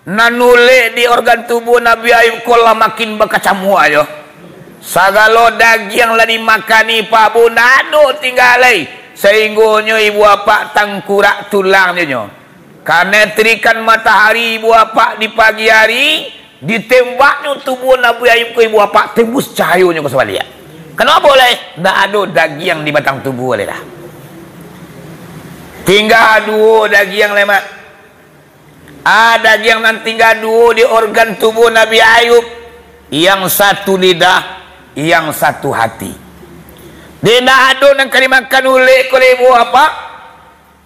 nanule di organ tubuh Nabi Ayub kola makin berkacamua yo. Sagalo daging lah dimakani Pak Bunda ado tinggalai sehingga ibu bapak tangkurak tulangnya nyo. Karena terikan matahari ibu bapak di pagi hari ditembaknya tubuh Nabi Ayub ke ibu bapak tembus cahayanya ke sebalia. Kenapa boleh? Nggak ada daging di batang tubuh boleh dah. Tinggal dua daging lemak. Daging nan tinggal dua di organ tubuh Nabi Ayub. Yang satu lidah, yang satu hati. Dia nak ada yang dimakan oleh ibu apa?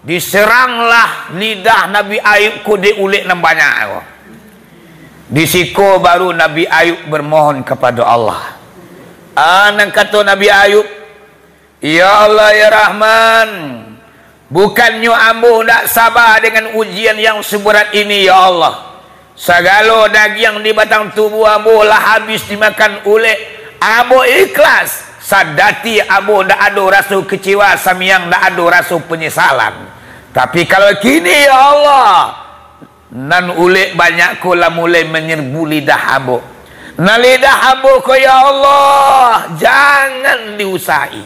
Diseranglah lidah Nabi Ayub ku diulik nan banyak. Di siku baru Nabi Ayub bermohon kepada Allah. Nang kata Nabi Ayub, ya Allah ya Rahman, bukannya ambo tak sabar dengan ujian yang seberat ini ya Allah. Segala daging di batang tubuh ambo lah habis dimakan oleh ambo ikhlas. Sadati ambo tak ada rasa kecewa samiang tak ada rasa penyesalan. Tapi kalau kini ya Allah, nan ulik banyak ko lah mulai menyerbu lidah ambo. Nah lidah ambo ko ya Allah, jangan diusai.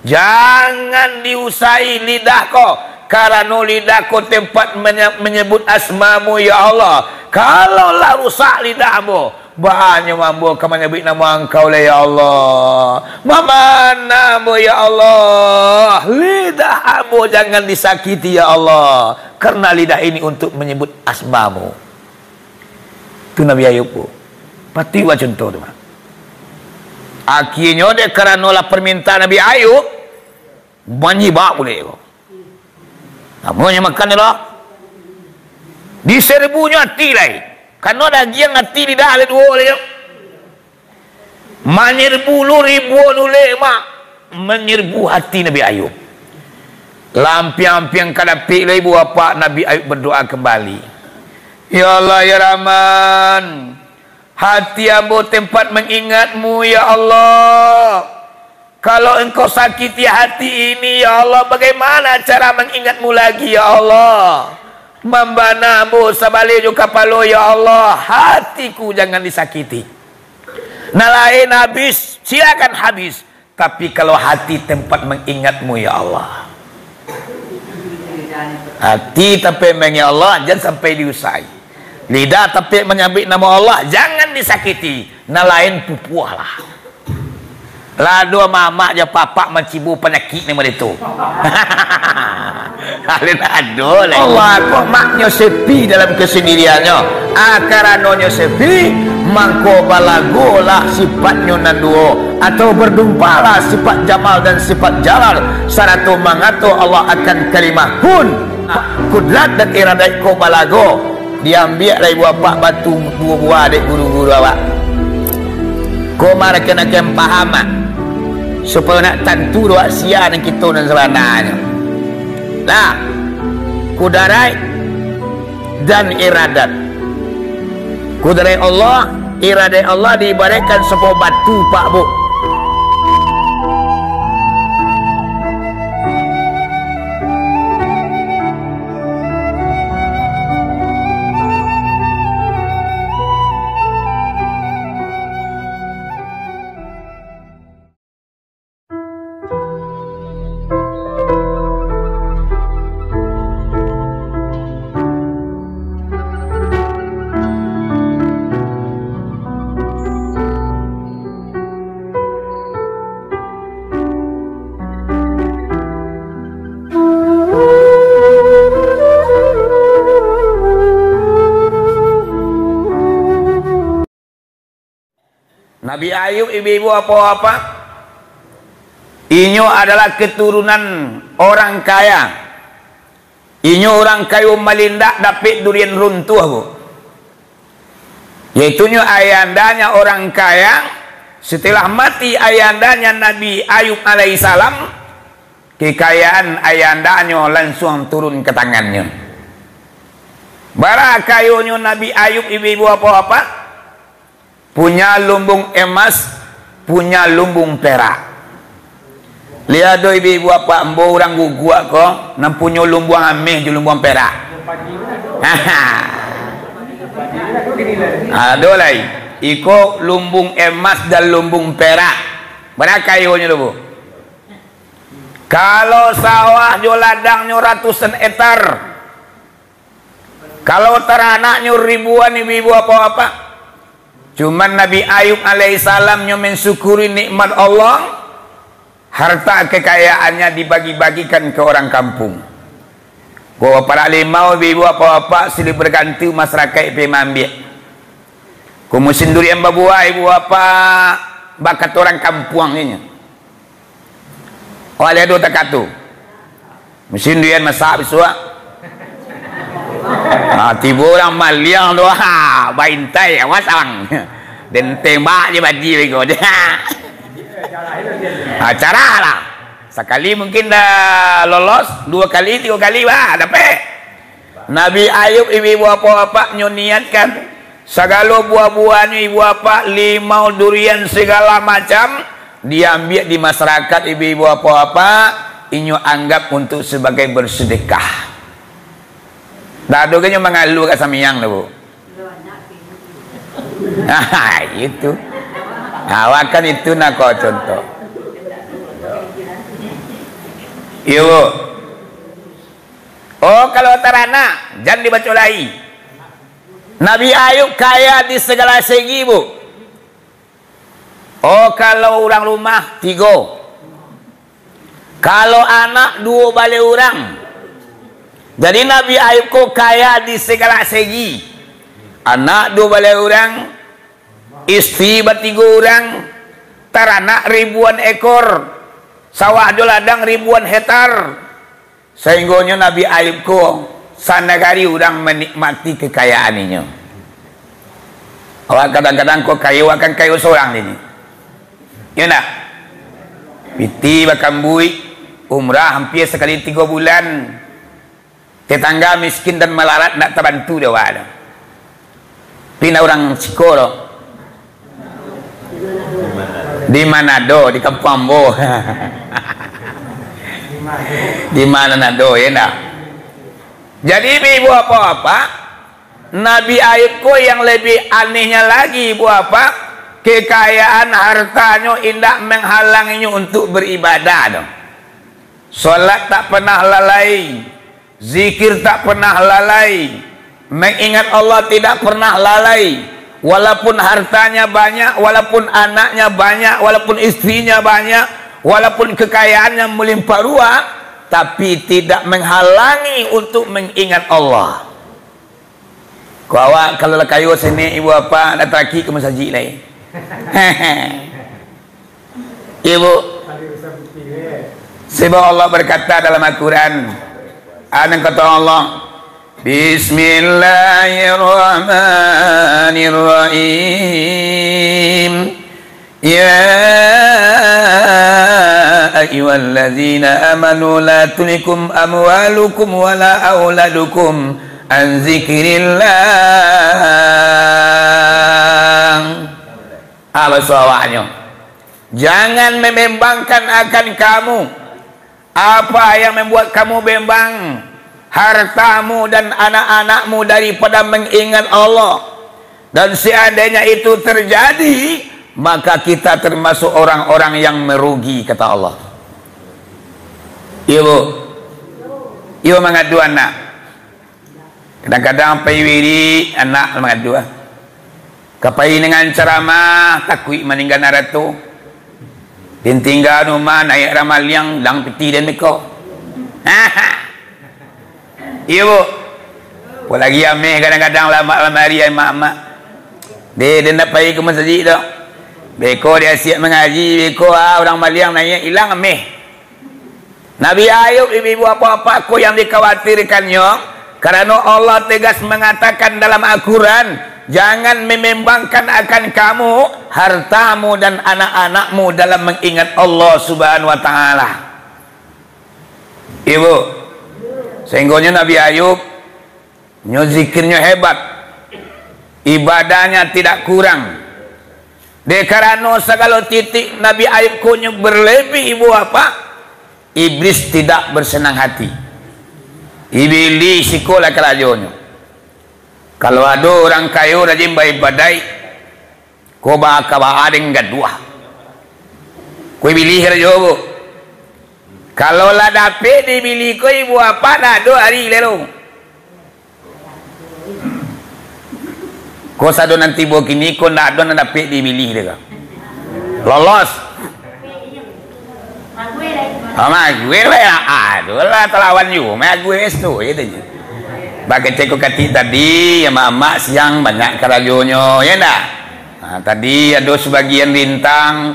Jangan diusai lidah ko. Karena lidah ko tempat menyebut asmamu ya Allah. Kalaulah rusak lidah ambo, banyak ambo akan menyebut nama engkau lah ya Allah. Mana ambo ya Allah. Lidah ambo jangan disakiti ya Allah. Karena lidah ini untuk menyebut asmamu. Itu Nabi Ayub. Pati wa contoh tu. Akhirnya dia kerana nolak permintaan Nabi Ayub, menyibak boleh. Namanya makan dia diserbunya hati lain. Karena daging hati di dalam dua dia. Menyerbu ribuan ulama menyerbu hati Nabi Ayub. Lampiang-lampiang kadapik lah ibu bapa Nabi Ayub berdoa kembali. Ya Allah ya Rahman, hati ambo tempat mengingatmu ya Allah. Kalau engkau sakiti hati ini ya Allah, bagaimana cara mengingatmu lagi ya Allah? Membana ambo sabalik juga palo ya Allah. Hatiku jangan disakiti. Nah lain habis, silakan habis. Tapi kalau hati tempat mengingatmu ya Allah. Hati tapi mengingat Allah jangan sampai diusai. Lidah tapi menyebut nama Allah jangan disakiti. Nah lain pupuah lah. Lalu mama aja papa mencibu penyakit ni itu. Kalian ada lah. Allah kok maknya sepi dalam kesendiriannya. Karenanya sepi, mangko balago lah sifatnya nanduo atau berdumpalah sifat jamal dan sifat jalal. Saratu mangato Allah akan kalimah kun. Kudrat dan iradat ko balago. Diambil dari bapak batu dua buah adik guru-guru awak. Kau marah kena pahaman supaya nak tentu doa sia dan kita dan sebenarnya. Nah, kudarai dan iradat. Kudarai Allah, iradat Allah diibaratkan sebuah batu pak bu. Nabi Ayub ibu-ibu apa-apa inyo adalah keturunan orang kaya. Inyo orang kaya melindak dapat durian runtuh bu. Yaitunya ayandanya orang kaya. Setelah mati ayandanya Nabi Ayub alaihissalam, kekayaan ayandanya langsung turun ke tangannya. Bara kayunya Nabi Ayub ibu-ibu apa-apa punya lumbung emas, punya lumbung perak. Lihat do ibu apa embo orang gugua ko, nam punya lumbung ameh di lumbung perak. Ada lagi. Iko lumbung emas dan lumbung perak. Berapa kayunya tu? Kalau sawah jo ladangnya ratusan hektar. Kalau teranaknya ribuan ibu apa-apa. Cuman Nabi Ayub alaihissalam yang mensyukuri nikmat Allah. Harta kekayaannya dibagi-bagikan ke orang kampung. Gua para limau ibu apa-apa silih berganti masyarakat pemambil. Ku musim durian babua ibu apa bakat orang kampung ini. Oleh do takatu. Musim durian masak bisua. Tiba orang maliang doa baintai awas ang. Dan tembak je baji bego. Cara lah. Sekali mungkin dah lolos, 2 kali, 3 kali dapat. Nabi Ayub ibu apa-apa nyoniatkan segala buah-buahnya ibu apa, limau, durian segala macam diambil di masyarakat ibu apa-apa, inyo anggap untuk sebagai bersedekah. Dah doanya mengalu kat samiyang lah bu. Itu. Awakan itu nak kau contoh. Iya bu. Oh kalau terana jangan dibaca lagi. Nabi Ayub kaya di segala segi bu. Oh kalau orang rumah 3. Kalau anak 2 balik orang. Jadi Nabi Ayub kok kaya di segala segi. Anak 2 balik orang. Istri 3 orang. Teranak ribuan ekor. Sawah do ladang ribuan hektar. Sehingga Nabi Ayub ko sanagari orang menikmati kekayaan ini. Awak kadang-kadang kau kayu akan kayu seorang ini. Ya nak. Piti bakam bui umrah hampir sekali 3 bulan. Tetangga miskin dan melarat nak terbantu dia ada. Pina orang Sikoro. Di Manado, di Kampung Ambo. Di Manado ya nak. Jadi ibu apa-apa Nabi Ayub yang lebih anehnya lagi ibu apa, kekayaan hartanya indah menghalanginya untuk beribadah dong. Solat tak pernah lalai, zikir tak pernah lalai, mengingat Allah tidak pernah lalai. Walaupun hartanya banyak, walaupun anaknya banyak, walaupun istrinya banyak, walaupun kekayaannya melimpah ruah, tapi tidak menghalangi untuk mengingat Allah. Kau awak kalau kayu sini ibu apa nak teraki ke masjid lain. Ibu, sebab Allah berkata dalam Al-Quran, ada kata Allah, Bismillahirrahmanirrahim. Ya ayyuhalladzina amanu la tulikum amwalukum wala auladukum an zikrillah. Apa soalnya? Jangan membangkang akan kamu apa yang membuat kamu bimbang, hartamu dan anak-anakmu daripada mengingat Allah. Dan seandainya itu terjadi, maka kita termasuk orang-orang yang merugi, kata Allah. Ibu mengadu anak. Kadang-kadang paiwiri anak mengadu. Kapai dengan ceramah takui meninggal naratu. Dan tinggal rumah naik ramal yang lang peti dan meko. Ibu, lagi ameh kadang-kadang lamari mak-mak. Dia nak pergi ke masjid dah. Beko dia siap mengaji, beko orang maliang nanya hilang ameh. Nabi Ayub ibu apa-apa aku yang dikhawatirkannya, karena Allah tegas mengatakan dalam Al-Quran, jangan memembangkan akan kamu hartamu dan anak-anakmu dalam mengingat Allah Subhanahu wa taala. Ibu, sehingga Nabi Ayub zikirnya hebat, ibadahnya tidak kurang. Karena segala titik Nabi Ayub kunyuk berlebih ibu apa, iblis tidak bersenang hati. Iblis sekolah kerajaannya. Kalau ada orang kaya rajin baik badai, kau bakal ada yang gaduh. Kau pilih kerja bu. Kalau lah dapat dibeli kau ibu apa dah 2 hari lalu. Kau sado nanti bawa kini kau nak ada nak dapat dibeli dia. Lolos. Mak gue lah. Aduh lah terlawan you. Mak gue itu ya tu. Bagi ceko kati tadi ya mak siang banyak kerajonya ya dah. Nah, tadi ada sebagian rintang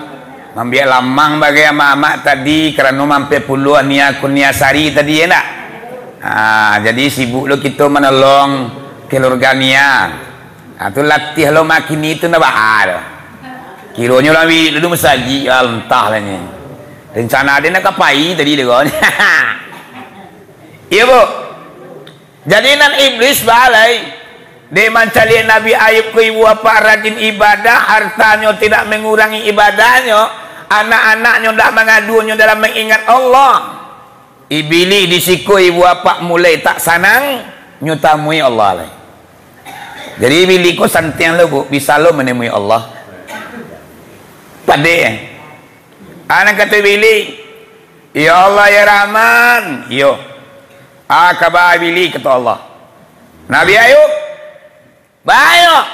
mambiak lamang bagi mak tadi kerana mampir puluhan niat kuniasari tadi ya dah. Nah, jadi sibuk lo kita menolong keluarga niat. Nah, tu latih lo makin itu nak bahar. Kironya lawi lalu masaji entah lah ni. Rencana dia nak kapai tadi dia kan. Iya bu. Jadi nan iblis balai. Dia mencari Nabi Ayub ke ibu apa rajin ibadah, hartanya tidak mengurangi ibadahnya, anak-anaknya tidak mengadunya dalam mengingat Allah. Iblis disiku ibu apa mulai tak sanang nyutamui Allah lah. Jadi iblis ko santiang lo bu, bisa lo menemui Allah. Pada anak kata iblis, ya Allah ya Rahman, yo. Akabar iblis kata Allah. Nabi Ayub bayo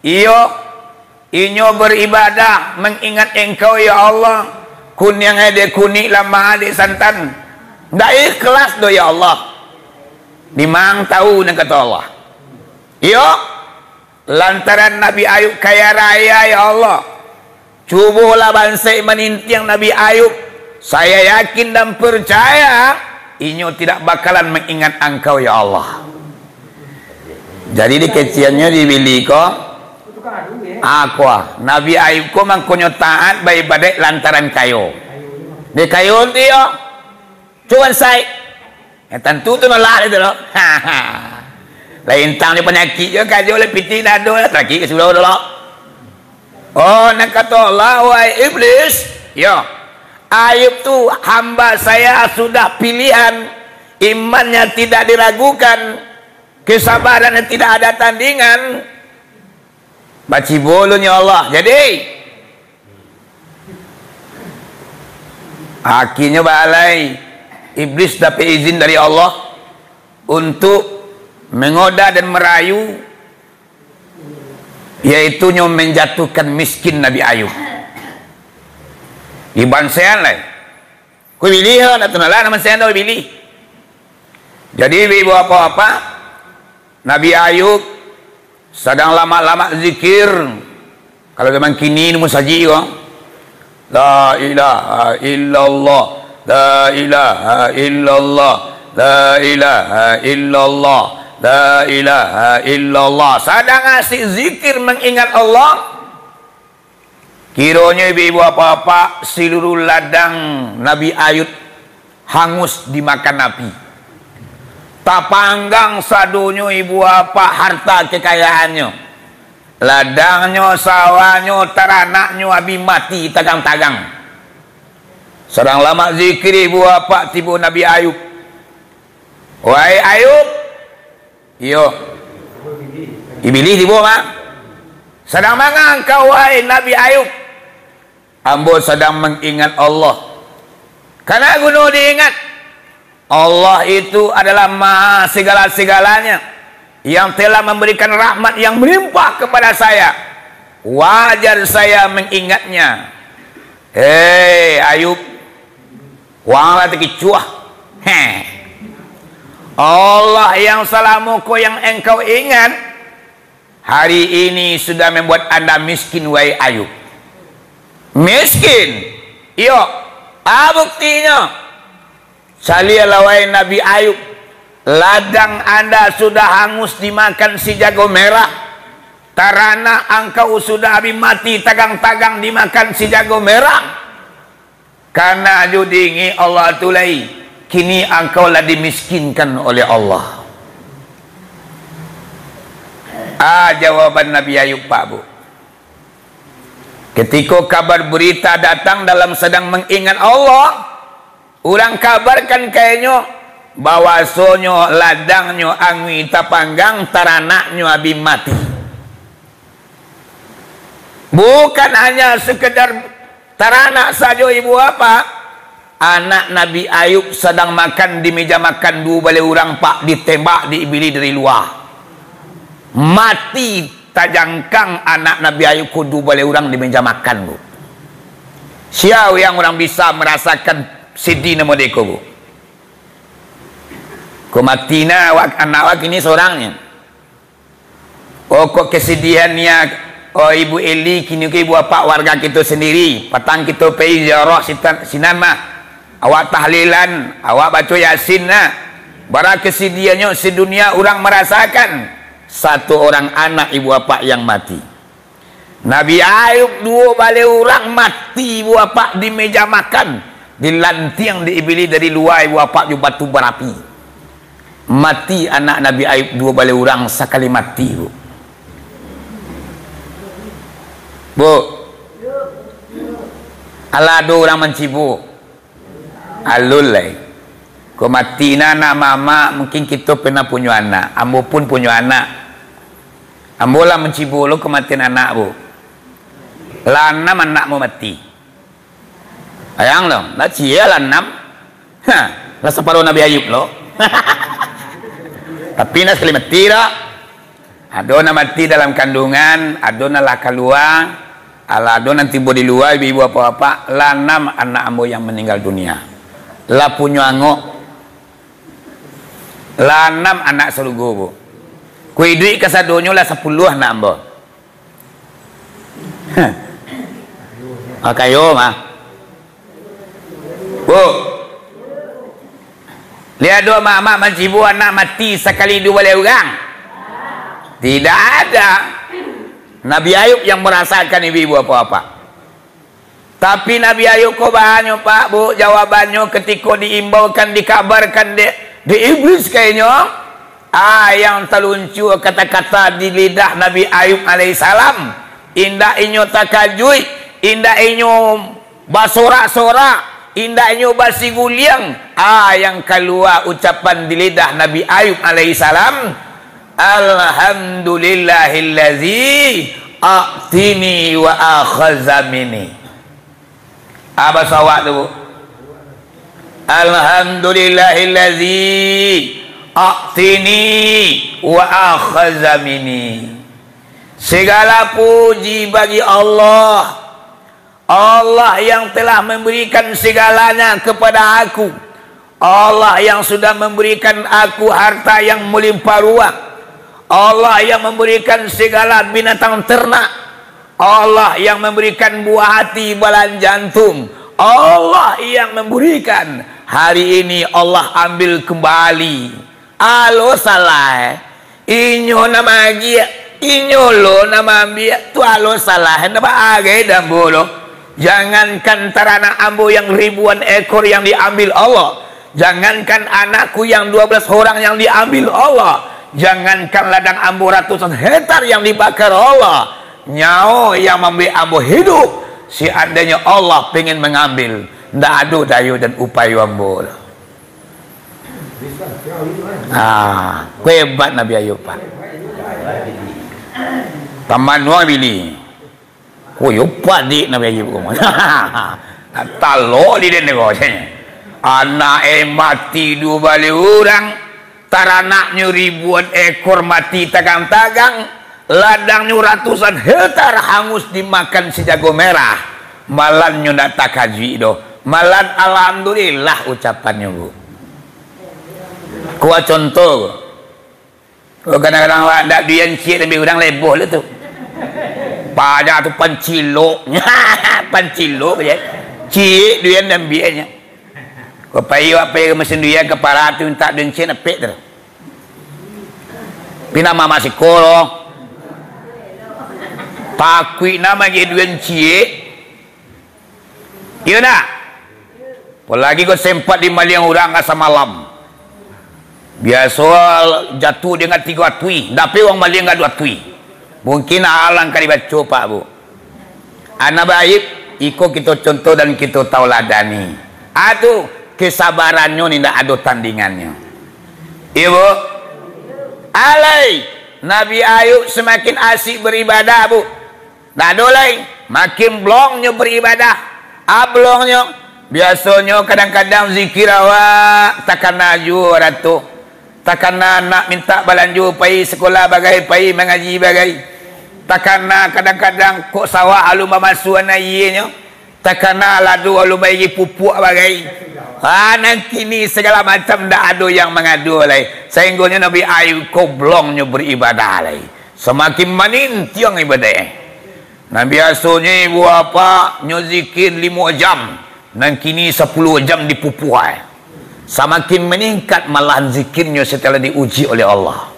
iyo inyo beribadah mengingat engkau ya Allah kun yang ada kunik lama adik santan ndak ikhlas do ya Allah dimang tahu nang kata Allah iyo lantaran Nabi Ayub kaya raya ya Allah cubulah bangsa menintiang Nabi Ayub saya yakin dan percaya inyo tidak bakalan mengingat engkau ya Allah. Jadi di keciannya dibeli kok aku Nabi Ayub ko mangkonyo taat baik badai lantaran kayo di kayo dia cuman saya tentu tu nolak itu loh lain tang dia penyakit je kayo le piti dado lah terakhir ke sudah dulu oh nak kata Allah wahai iblis ya Ayub tu hamba saya sudah pilihan imannya tidak diragukan kesabaran yang tidak ada tandingan baci bolon ya Allah jadi akhirnya balai iblis dapat izin dari Allah untuk menggoda dan merayu yaitu menjatuhkan miskin Nabi Ayub di bansean lah ku pilih lah tunalah nama saya dah pilih jadi ibu apa-apa Nabi Ayub sedang lama-lama zikir. Kalau zaman kini ni musaji kok. La ilaha illallah, la ilaha illallah, la ilaha illallah, la ilaha illallah. Sedang asyik zikir mengingat Allah. Kiranya ibu-ibu apa-apa seluruh ladang Nabi Ayub hangus dimakan api. Tak panggang sadunya ibu apa harta kekayaannya ladangnya sawahnya teranaknya habis mati tagang-tagang sedang lama zikir ibu apa tiba Nabi Ayub wahai Ayub iyo iblis tiba mak sedang mana engkau wahai Nabi Ayub ambo sedang mengingat Allah karena guna diingat Allah itu adalah maha segala-segalanya yang telah memberikan rahmat yang melimpah kepada saya. Wajar saya mengingatnya. Hei Ayub, wanglah terkecuah. Allah yang salamuku yang engkau ingat hari ini sudah membuat anda miskin wahai Ayub. Miskin? Iyo, buktinya? Salia lawai Nabi Ayub ladang anda sudah hangus dimakan si jago merah tarana engkau sudah habis mati tagang-tagang dimakan si jago merah karena judingi Allah tulai kini engkau lah dimiskinkan oleh Allah. Jawaban Nabi Ayub Pak Bu ketika kabar berita datang dalam sedang mengingat Allah orang kabarkan kayaknya bahwasanya ladangnya angwi tapanggang taranaknya abi mati. Bukan hanya sekedar taranak saja ibu apa, anak Nabi Ayub sedang makan di meja makan dua balik orang pak ditembak diibili dari luar, mati tajangkang anak Nabi Ayub kudu balik orang di meja makan bu. Siapa yang orang bisa merasakan sedih nama deko bu? Kumatina anak wak ini seorangnya. Oh kok kesedihannya, oh ibu Eli kini ke ibu apa warga kita sendiri. Patang kita pergi ziarah sinan mah. Awak tahlilan, awak baca yasin nah. Bara kesedihannya sedunia orang merasakan satu orang anak ibu apa yang mati. Nabi Ayub dua balik orang mati ibu apa di meja makan, dilantiang diibili dari luar ibu apa di batu berapi. Mati anak Nabi Ayub dua balik orang sekali mati bu. Bu, alado orang mencibu, alul lagi. Kau mati nana mama mungkin kita pernah punya anak, ambo pun punya anak. Ambo lah mencibu lo kematian anak bu. Lanam anak mau mati. Ayang lo, nak cia lanam. Hah, lah separuh Nabi Ayub lo. Tapi nak sekali mati dah. Adona mati dalam kandungan, adona lah keluar, ala adona tiba di luar ibu apa-apa, lanam anak ambo yang meninggal dunia. La punya angok, lanam anak selugo bu. Kui duit kesadonyo lah 10 anak ambo. Kayo mah. Bu. Lihat dua mama mencibu anak mati sekali dua balik orang. Tidak ada. Nabi Ayub yang merasakan ibu-ibu apa-apa. Tapi Nabi Ayub kok banyak pak bu, jawabannya ketika diimbaukan, dikabarkan di iblis kayaknya. Yang terluncur kata-kata di lidah Nabi Ayub alaihissalam. Indah inyo takajui, indah inyo basorak-sorak. Indah inyo basiguliang. Yang keluar ucapan di lidah Nabi Ayub alaihissalam, alhamdulillahillazi a'tini wa akhazamini. Apa sawak tu bu? Alhamdulillahillazi a'tini wa akhazamini. Segala puji bagi Allah, Allah yang telah memberikan segalanya kepada aku, Allah yang sudah memberikan aku harta yang melimpah ruah, Allah yang memberikan segala binatang ternak, Allah yang memberikan buah hati, balan jantung, Allah yang memberikan. Hari ini Allah ambil kembali. Alo salah, inyo nama dia, inyo lo nama dia, tu alo salah, nama agai dan bolo. Jangankan tarana ambo yang ribuan ekor yang diambil Allah, jangankan anakku yang 12 orang yang diambil Allah, jangankan ladang ambo ratusan hektar yang dibakar Allah, nyawa yang membuat ambo hidup, seandainya Allah pengen mengambil, ndak ada dayu dan upaya ambo. Hebat Nabi Ayub pak. Taman wang bili. Oh yopat dik Nabi Ayub kau. Talok di den kau saya. Anak mati dua balik orang, taranaknya ribuan ekor mati tagang-tagang, ladangnya ratusan hektar hangus dimakan si jago merah. Malannya ndak tak kaji doh. Malan alhamdulillah ucapannya bu. Kuat contoh. Kau kadang-kadang ndak dian cik lebih orang leboh le tu. Pada tu pancilok. Pancilok je. Cik duian dan biarnya. Kau payu apa yang mesin duian ke para tu minta duian cik napik tu. Pina mama sekolah. Pakui nama je duian cik. Iya nak? Apalagi kau sempat di maliang orang asa malam. Biasa jatuh dengan 3 tui. Tapi orang maliang enggak 2 tui. Mungkin alang kali baca pak bu. Anak baik ikut kita contoh dan kita tauladani. Aduh kesabarannya ni tidak ada tandingannya. Ibu alai Nabi Ayub semakin asik beribadah bu. Tak ada lain. Makin blongnya beribadah. Blongnya. Biasanya kadang-kadang zikir awak takkan naju ratu. Takkan nak minta balanju pai sekolah bagai pai mengaji bagai. Takkan kadang-kadang kok sawah alu mamasu anainya. Takkan ladu alu bagi pupuk bagai. Nanti ni segala macam dah ada yang mengadu lai. Sehingga Nabi Ayub kau blongnya beribadah lai. Semakin manintiang ibadah. Nabi asalnya ibu apa nyozikir 5 jam. Dan kini 10 jam dipupuai. Semakin meningkat malahan zikirnya setelah diuji oleh Allah.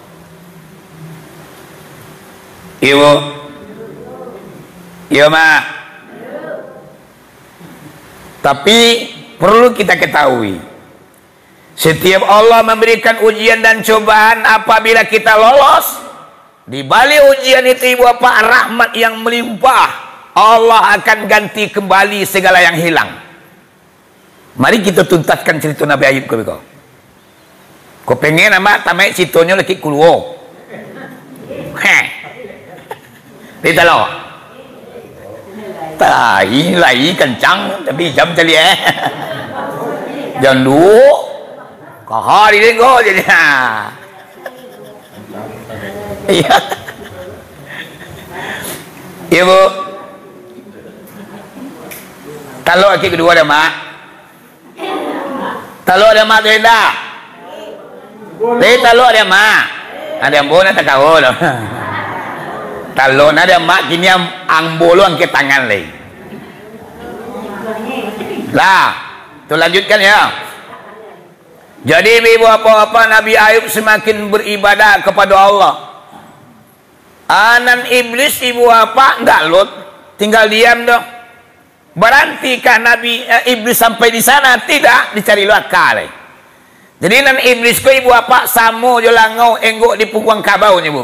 Ibu. Iya mak. Tapi perlu kita ketahui, setiap Allah memberikan ujian dan cobaan, apabila kita lolos, di balik ujian itu ibu apa rahmat yang melimpah, Allah akan ganti kembali segala yang hilang. Mari kita tuntaskan cerita Nabi Ayub kau. Kau pengen amat tamat ceritanya lagi keluar. Dia tahu. Tai lai kencang tapi jam tadi Jam 2. Kau hari ni kau jadi. Iya. Ibu. Kalau lagi kedua ada mak. Kalau ada mak tu dah. Kalau ada mak. Ada yang boleh tak kau loh. Kalau ada mak kini ang bolo angkat tangan lagi. Lah, tu lanjutkan ya. Jadi ibu apa-apa Nabi Ayub semakin beribadah kepada Allah. Anan iblis ibu apa enggak lot, tinggal diam dong. Berantikah Nabi iblis sampai di sana? Tidak, dicari lokal. Jadi nan iblis ko ibu apa samo jo langau enggok di punggung kabau nya bu.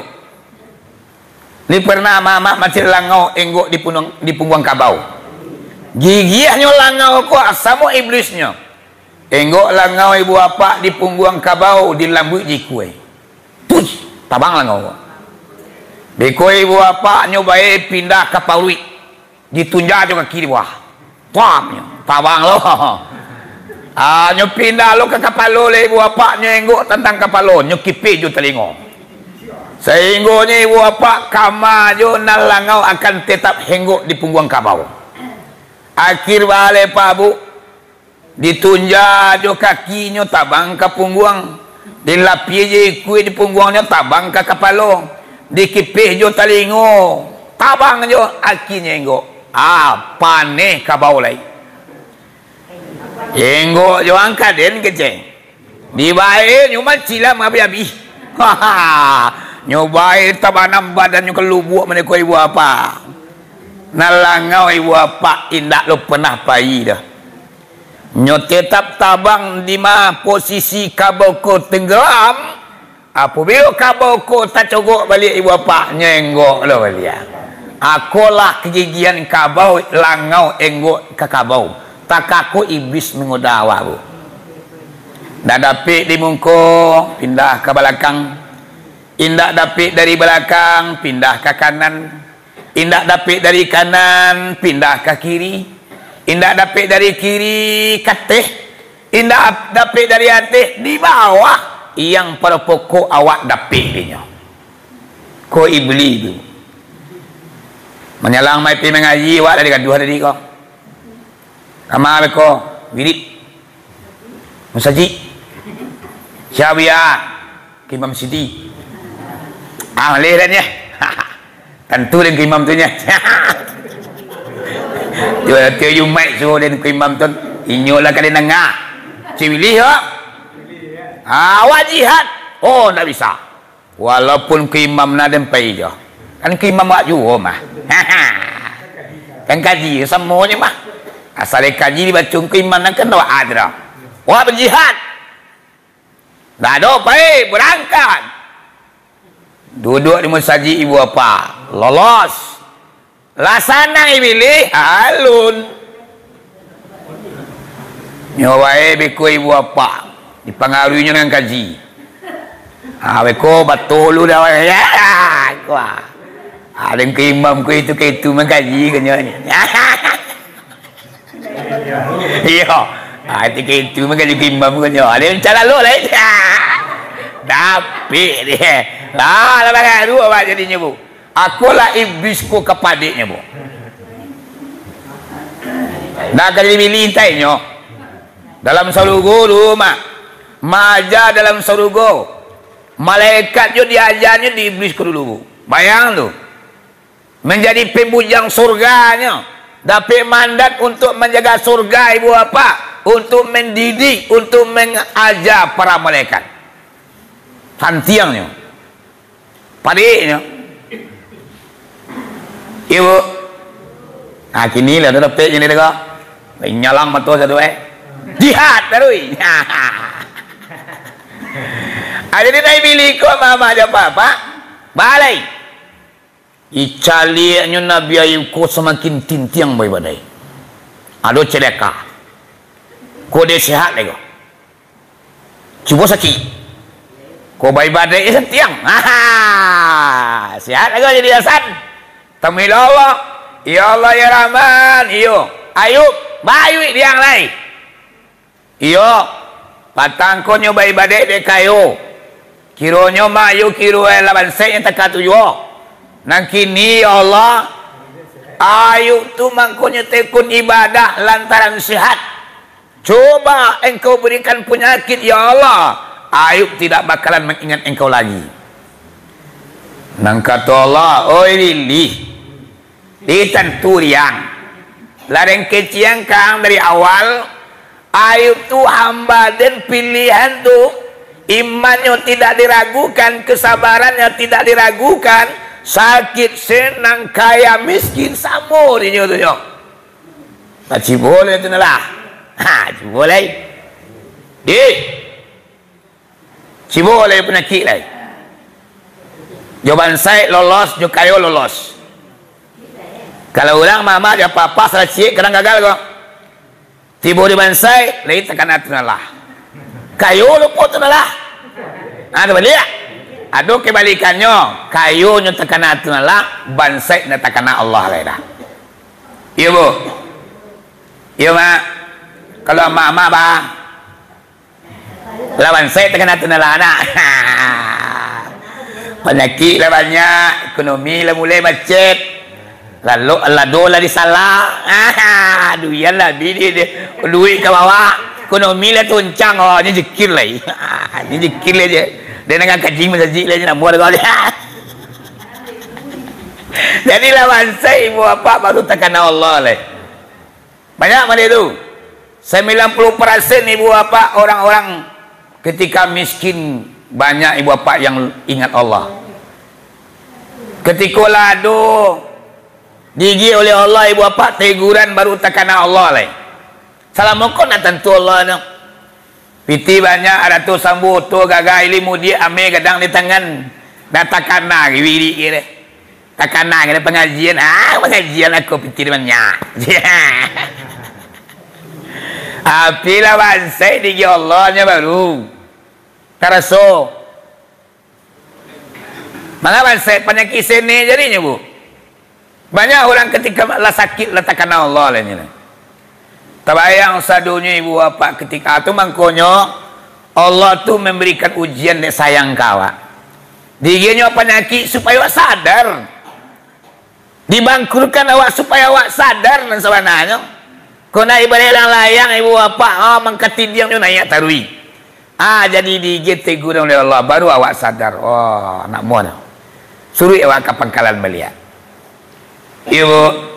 Ni pernah mama macam langau enggok di punggung kabau. Gigiahnya langau ko samo iblisnya. Enggok langau ibu apa di punggung kabau di lambu jikue. Puj, tabang langau. Beko ibu apa nyobai pindah ke Paului. Ditunja juga kiri wah. Pamnya, tabang lo. Nyo pindah lo ke kapalo le ibu apa nyenggok tentang kapalo, nyo kipe jo telingo. Sehingga ibu apa kama jo nalangau akan tetap henggok di punggung kabau. Akhir balik Pak Bu ditunja jo kakinya tabang ke punggung, dilapie je kue di punggungnya tabang ke kapalo, dikipih jo telingo, tabang jo akhirnya henggok. Paneh kabau lai. Enggok jo angkat den keceng. Di bae nyuma cilam abi-abi. Nyobai tabanam badan nyo kelubuk mana ko ibu apa. Nalangau ibu apa indak lo pernah pai dah. Nyo tetap tabang di ma posisi kabau ko tenggelam. Apabila kabau ko tak cogok balik ibu apa nyenggok lo balik. Akolah kegigian kabau langau enggok ke kabau. Tak aku iblis mengodawa bu. Dah dapik di mungko pindah ke belakang. Indak dapik dari belakang pindah ke kanan. Indak dapik dari kanan pindah ke kiri. Indak dapik dari kiri ke teh. Indak dapik dari atas di bawah. Yang pada pokok awak dapik dia. Ko iblis tu. Menyalang mai pi mengaji awak dari gaduh tadi kau. Kamar ko wirid. Musaji. Syabia Imam Sidi. Leh dan ya. Tentu dengan imam tu nya. Dia Jumat suruh dan imam tu inyolah kali nengah. Cipilih ya. Awak jihad. Oh tak bisa. Walaupun ke imam nadem pai je. Kan ke imam wak juga mah. Kan kaji semuanya mah. Asal kaji dibaca ke imam kan dak ada. Wah berjihad. Dah ada pai berangkat. Duduk di masjid ibu apa? Lolos. Lasana iblis alun. Nyobae beku ibu apa? Dipengaruhinya dengan kaji. Weko betul lu dah. Ya. Wah. Ada ke imam ku itu mengkaji kan ya. Iya. Itu mengkaji ke imam kan ya. Ada cara lu lah. Tapi dia. Lah dua apa jadinya bu. Akulah iblisku kepadanya bu. Nak kali milintainya. Dalam salugo rumah. Maja dalam salugo. Malaikat jo diajarnya di iblisku dulu bu. Bayang tu. Menjadi pembujang surganya. Dapat mandat untuk menjaga surga ibu apa? Untuk mendidik, untuk mengajar para malaikat. Hantiangnya. Padiknya. Ibu. Nah kini lah dapat ini dah. Nyalang mata satu jihad terus. Jadi naik bilik kau mama ada apa? Balai. Icaliannya Nabi Ayub ko semakin tintiang boy badai. Ado celaka. Ko dia sehat lego. Cuba sakit. Ko bayi badai sentiang. Sehat lego jadi asan. Tamil Allah. Ya Allah ya Rahman. Iyo. Ayub. Bayu diang lai. Iyo. Patangkonyo bayi badai de kayo. Kironyo mayu kiro laban saya yang tak tujuh. Nang kini ya Allah Ayub tu mangkonya tekun ibadah lantaran sehat. Coba engkau berikan penyakit ya Allah, Ayub tidak bakalan mengingat engkau lagi. Nang kata Allah, oi lili ditantu riang lareng keciang kang dari awal. Ayub tu hamba dan pilihan tu, imannya tidak diragukan, kesabarannya tidak diragukan. Sakit, senang, kaya, miskin, sama dia tu yo. Tak boleh tu lah. Boleh. Boleh penyakit lagi. Jawaban saya lolos, jo kayo lolos. Kalau orang mama dia apa-apa salah cik kadang gagal kok. Tiba di bansai, lain tekan atunalah. Kayo luput tunalah. Ada balik. Aduh kebalikannya, kayunya tekana atunalah, bansai na tekana Allah lah. Iya bu, iya mak. Kalau mak bah, lawan saya tekana atunalah anak. Penyakit lah banyak, ekonomi lah mulai macet. Lalu Allah disalah. Aduh ya lah, bini dia duit ke bawah, ekonomi lah tuncang. Oh, ini jekir lah. Ini jekir lah je. Dia nak kaji masjid lagi nak buat kau dia. Jadi lawan saya ibu apa baru terkena Allah leh. Banyak mana itu? 90% ibu apa orang-orang ketika miskin banyak ibu apa yang ingat Allah. Ketika lado digi oleh Allah ibu apa teguran baru terkena Allah leh. Salamualaikum nak tentu Allah no. Piti banyak ada tu sambut tu gagal ilmu dia ame kadang di tangan datakan nak wiri kira takana kira pengajian pengajian aku piti banyak. Apilah bansai di Allahnya baru taraso mana bansai penyakit sini jadinya bu banyak orang ketika lah sakit letakkan Allah lainnya. Tabayang sadunya ibu apa ketika itu mangkonyo Allah tu memberikan ujian dek sayang kawa. Diginya penyakit supaya awak sadar. Dibangkrutkan awak supaya awak sadar dan sebenarnya. Kena ibadah layang ibu apa mangkati dia naik tarui. Jadi digit teguran oleh Allah baru awak sadar. Oh nak mau. Suruh awak ke pangkalan melihat. Ibu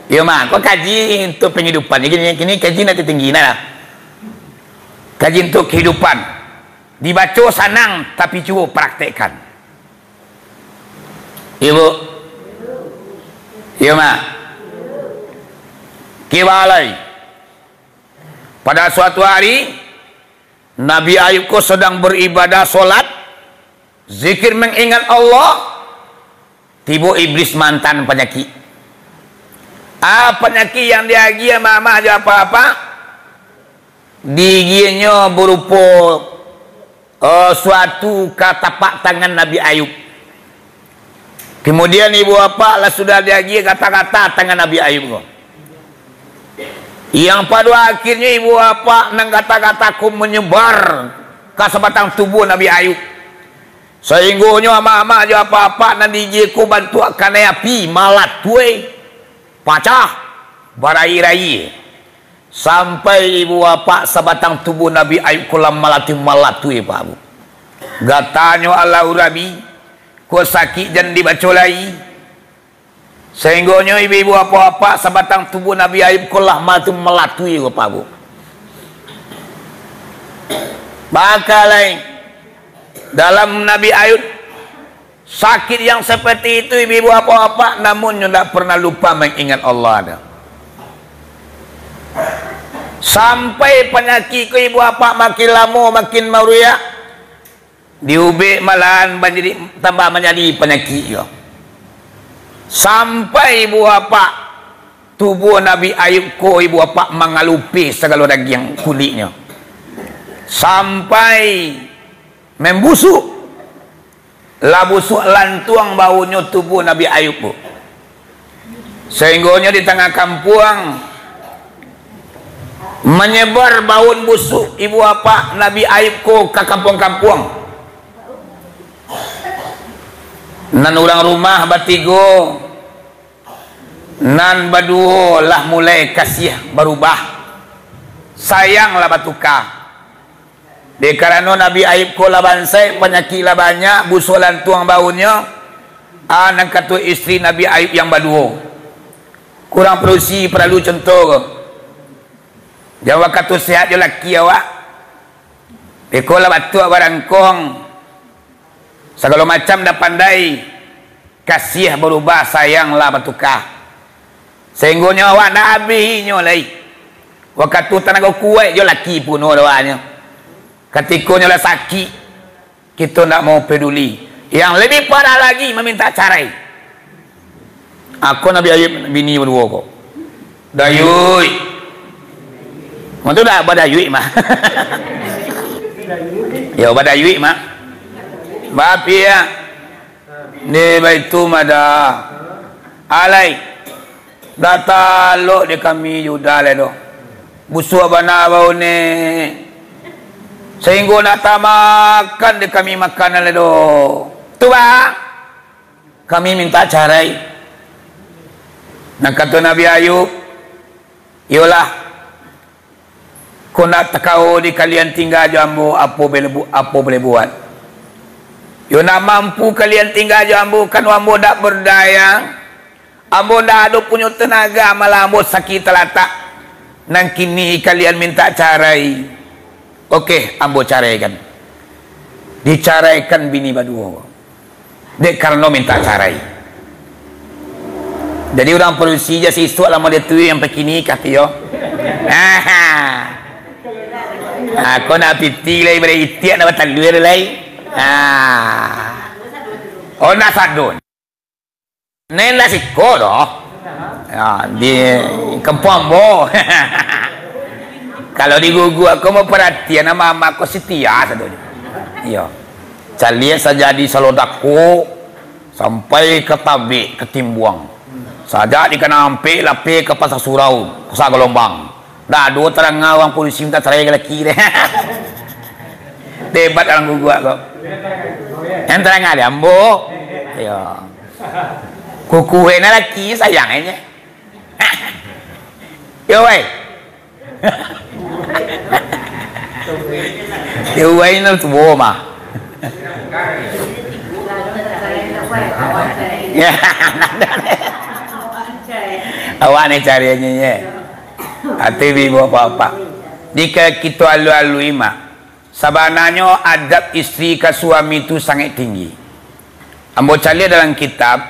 ya mak, kau kaji untuk penghidupan. Ini kaji nanti tinggi lah. Kaji untuk kehidupan. Dibaca senang, tapi cuba praktekkan. Ibu, ya mak. Kibalai. Pada suatu hari, Nabi Ayub kau sedang beribadah solat, zikir mengingat Allah. Tiba iblis mantan penyakit. Penyakit yang dia mama aja apa-apa diginya berupa suatu tapak tangan Nabi Ayub. Kemudian ibu bapa lah sudah lagi kata-kata tangan Nabi Ayub. Yang pada akhirnya ibu bapa nang kata-kataku menyebar ke sebatang tubuh Nabi Ayub. Sehingga ama-ama aja apa-apa nanti ku bantu akan api malat tuai pacah barai-rai sampai ibu bapa sebatang tubuh Nabi Ayub kulam malat tuai Pak Bu. Gatanya Allah urabi ku sakit dan dibacolai sehingga ibu apa-apa sebatang tubuh Nabi Ayub kulah malat tuai Pak Bu. Bakalai dalam Nabi Ayub sakit yang seperti itu ibu apa-apa namun tidak pernah lupa mengingat Allah ada. Sampai penyakit ibu apa makin lama makin meruyak diubik malahan menjadi tambah menjadi penyakit ya. Sampai ibu apa tubuh Nabi Ayub ko ibu apa mengalupi segala daging kulitnya sampai membusuk lah busuk lantuang baunya tubuh Nabi Ayub sehingga di tengah kampung menyebar bau busuk ibu apa Nabi Ayub ko ke kampung-kampung nan ulang rumah batigo nan baduo lah mulai kasih berubah sayanglah batuka. De karena Nabi Ayub ko labansai penyakit lah banyak busulan tuang baunya anak katu istri Nabi Ayub yang baduo kurang perusi perlu contoh jawa katu sehat je laki awak de ko lah batu barangkong segala macam dah pandai kasih berubah sayang lah batukah sehingga awak nak habisnya lagi waktu tenaga kuat je laki pun awaknya. Ketika nyolah sakit kita tak mau peduli. Yang lebih parah lagi meminta cerai. Aku Nabi Ayub bini berdua kok. Dayui. Mana tu dah badayui mah. Ya badayui mah. Bapi ya. Ni baitu mada. Alai. Data lo de kami juda le do. Busu abana bau ni. Sehingga nak makan de kami makanan ledo tu ba kami minta cerai nak kata Nabi Ayub yolah kau nak takau di kalian tinggal jambu apa boleh buat yo nak mampu kalian tinggal jambu kan ambo dak berdaya ambo dak ada punya tenaga malah ambo sakit telatak nang kini kalian minta cerai. Okey, ambo caraikan. Dicaraikan bini badua. Dek karena minta carai. Jadi orang polisi je siswa lama dia tu yang pekini kata yo. Aku nak piti lagi pada itiak nak batal luar lagi. Oh nak sadun. Nela siko doh. Di kampung bo. Kalau di gugu aku mau perhatian sama mama aku setia satu. Iya. Calian saja di Salodaku sampai ke Tabi, ke Timbuang. Saja di Kanampe, lape ke Pasar Surau, Pasar Gelombang. Dah dua terang ngawang polisi minta cerai lagi deh. Debat dalam gugu aku. Yang terang ada ambo. Iya. Kuku enak lagi sayangnya. Yo wei. Yo wei nó tua mà. Awak ni carinya ye. Hati ibu apa-apa. Jika kita alu-alu ima, sebenarnya adab istri ke suami itu sangat tinggi. Ambo cari dalam kitab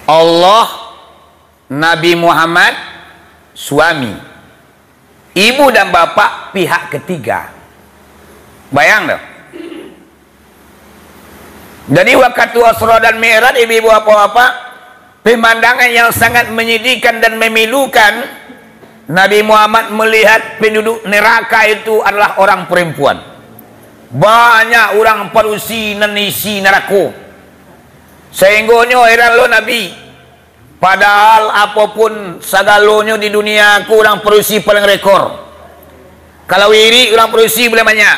Allah, Nabi Muhammad, suami, ibu dan bapak pihak ketiga. Bayang dah. Jadi waktu Isra dan Mi'raj ibu-ibu apa-apa, pemandangan yang sangat menyedihkan dan memilukan Nabi Muhammad melihat penduduk neraka itu adalah orang perempuan. Banyak orang parusi dan isi neraka. Sehingga heran lo Nabi. Padahal apapun segalanya di dunia aku orang parusi paling rekor. Kalau iri orang parusi boleh banyak.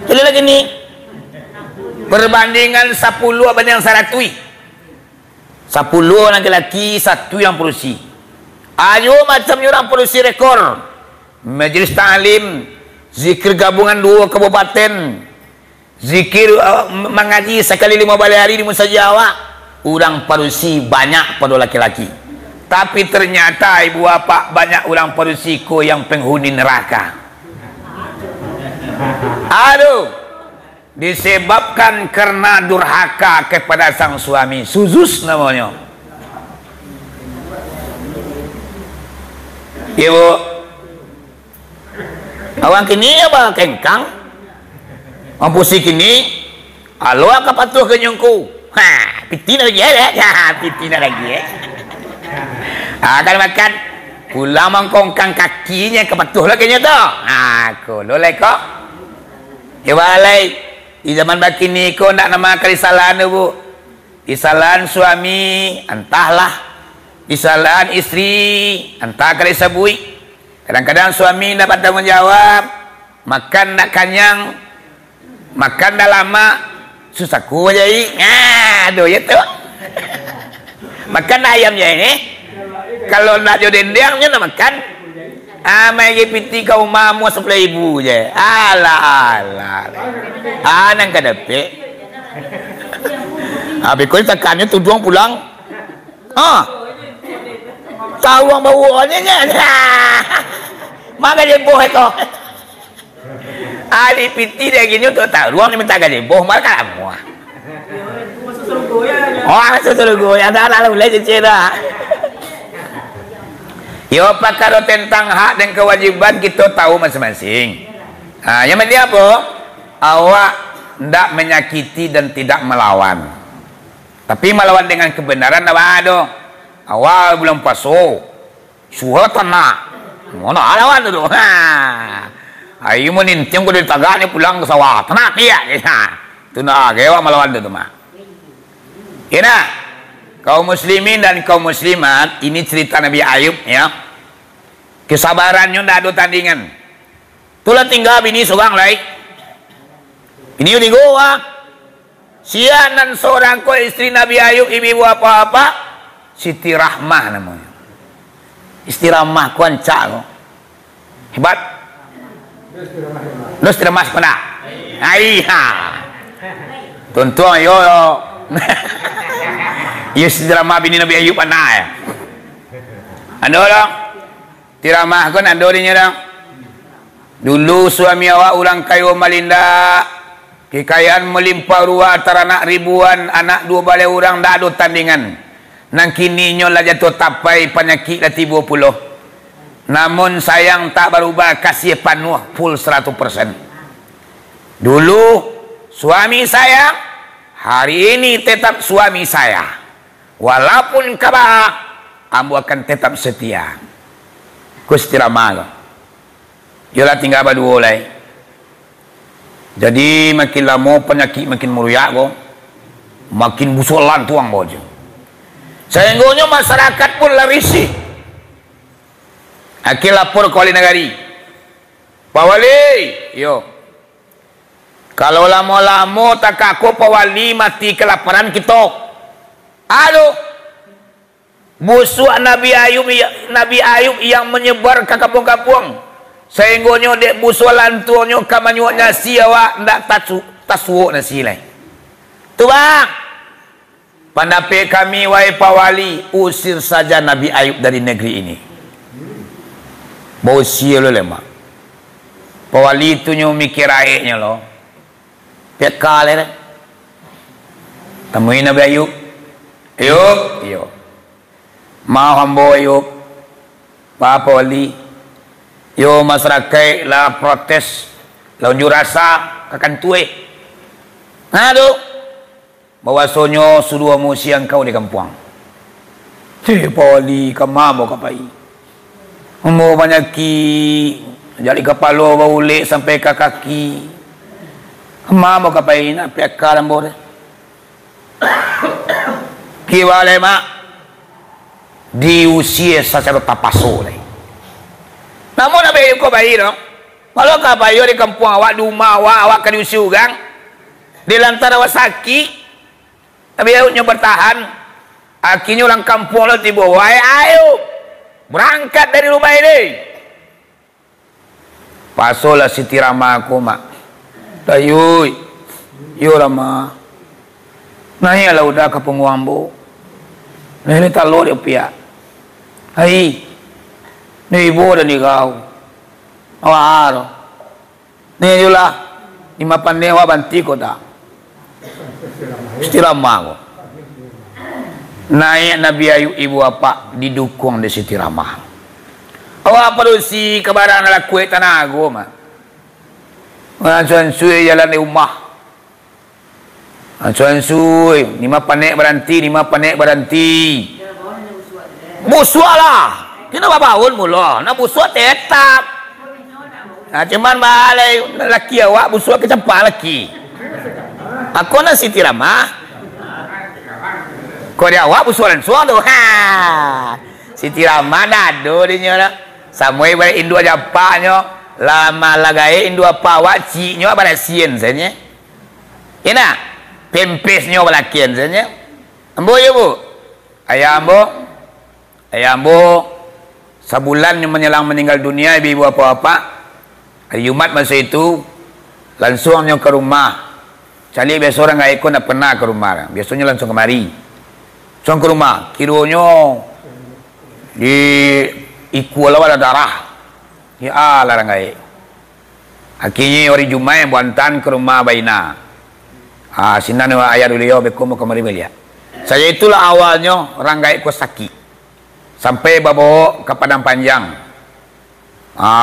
Jadi lagi ni perbandingan 10 banding 100. 10 laki-laki, 1 yang parusi. Ayo macam orang parusi rekor. Majlis ta'lim, zikir gabungan 2 kabupaten, zikir mengaji sekali 5 hari di Musa Jawa. Orang parusi banyak pada laki-laki. Tapi ternyata ibu bapa banyak orang parusiku yang penghuni neraka. Aduh, disebabkan karena durhaka kepada sang suami. Suzus namanya. Ibu, awang kini apa kengkang? Mampusi kini, alo apa patuh kenyongku? Ha, pitina lagi ya, pitina lagi ya. Akan makan pulang mengkongkang kakinya kepatuh lagi nya tu. Aku lolai kok. Ya walai di zaman bakini kau nak nama kesalahan bu. Kesalahan suami entahlah, kesalahan istri entah kali sabui. Kadang-kadang suami dapat tanggung jawab, makan nak kanyang, makan dah lama, susah ku aja ini. Aduh ya tu. Makan ayam je ini. Kalau nak jodoh dendangnya nak makan. Amai piti kau mamu sebelah ibu je. Alah. Nang kadepek. Habis kau tekannya tujuan pulang. Tahu orang bawanya nya. Maka jeboh itu. Ali piti dia gini untuk tahu ruang ni minta gaji boh marah kamu. Masuk goya ada anak boleh cerita. Yo pakar tentang hak dan kewajiban kita tahu masing-masing. Yang penting apa? Awak tidak menyakiti dan tidak melawan. Tapi melawan dengan kebenaran apa ada? Awal bulan puasa, suha tanah, mana lawan tu? Ayo menintiang kau dari tagak ni pulang ke sawah, tanah dia. Tu nak kewa melawan tu mah. Kena kaum muslimin dan kaum muslimat, ini cerita Nabi Ayub ya. Kesabarannya tidak ada tandingan. Tulah tinggal bini seorang lain. Ini di goa. Sianan seorang ko istri Nabi Ayub ibu apa-apa. Siti Rahmah namanya. Istri Rahmah kuancak ko. Hebat. Lu Siti Rahmah pernah. Aiha. Tuan-tuan yo. Ya Rahmah bini Nabi Ayub anak ya. Anda orang tiramah kan anda orangnya dah. Dulu suami awak orang kaya malinda, kekayaan melimpah ruah teranak ribuan, anak 2 balai orang dah ada tandingan. Nang kini nyolah jatuh tapai penyakit dah 30. Namun sayang tak berubah, kasih penuh full 100%. Dulu suami saya, hari ini tetap suami saya. Walaupun kabah, ambo akan tetap setia. Kustirama. Yalah tinggal berdua lah. Jadi makin lama penyakit makin meruyak ko. Makin busolan tuang bojo. Sehingga masyarakat pun larisi. Akhir lapor ke wali negari. Pak Wali, yo. Kalau lama-lama tak aku Pak Wali mati kelaparan kita. Aduh. Busuk Nabi Ayub yang menyebar ke kampung-kampung. Sehingga dek busuk lantunya kamanyuak nasi awak ndak tasuuk nasi lain. Tu bang. Pendapat kami wahai Pak Wali, usir saja Nabi Ayub dari negeri ini. Bau sia lo lemah. Pak Wali itu mikir airnya lo. Pekal ya. Temuin Nabi Ayub. Ayub. Mau hamba Ayub. Pak Wali. Yo masyarakat lah protes. Lah unjuk rasa akan tuai. Aduh. Bahwasanya suruh musi engkau di kampung. Pak Wali kamamo kapai. Umur banyak ki jadi kepala baulik sampai ke kaki. Mama kapai nak piakar lambor. Ki wale mak di usia secara tapaso lai. Namun abe ko bayi no. Kalau kapai di kampung awak di rumah awak kan usia gang. Di lantaran awak sakit. Tapi awaknya bertahan. Akhirnya orang kampung lo tiba, wahai ayo berangkat dari rumah ini. Pasolah Siti Rama aku mak. Dayuy, yo Rama. Nah ya lah udah ke penguambo. Nah ini talor ya pia. Hai, ni ibu dan ni kau. Awak ni julah 5 pandai awak banti ko tak. Siti Rama ko. Naik Nabi Ayub ibu apa didukung di Siti Rama. Awak perlu si kebaran ala kue tanah agama. Ancuan sui jalan di rumah. Ancuan sui 5 panek berhenti. Busuk lah. Kenapa bangun mula? Nak busuk tetap. Nah, cuman balai lelaki awak busuk kecepat lelaki. Aku nak Siti Rama. Kau dia awak busuan suang tu. Ha. Siti Rama dado dia nak. Samoi bare Indo aja paknya. Lama lagai Indo apa awak ciknya bare sien saja. Ya nak. Pempesnya balakian saja. Ambo ya bu. Ayah ambo. Sebulan menyelang meninggal dunia ibu apa-apa. Hari Jumat masa itu langsungnya ke rumah. Cali biasa orang nggak ikut nak pernah ke rumah. Biasanya langsung kemari. Langsung ke rumah. Kiranya di ikut lah ada darah. Ya larang nggak. Akhirnya hari Jumat yang buantan ke rumah Baina. Sinan ayah beliau bekum kemari belia. Saya itulah awalnya orang nggak ikut sakit. Sampai bawa ke Padang Panjang.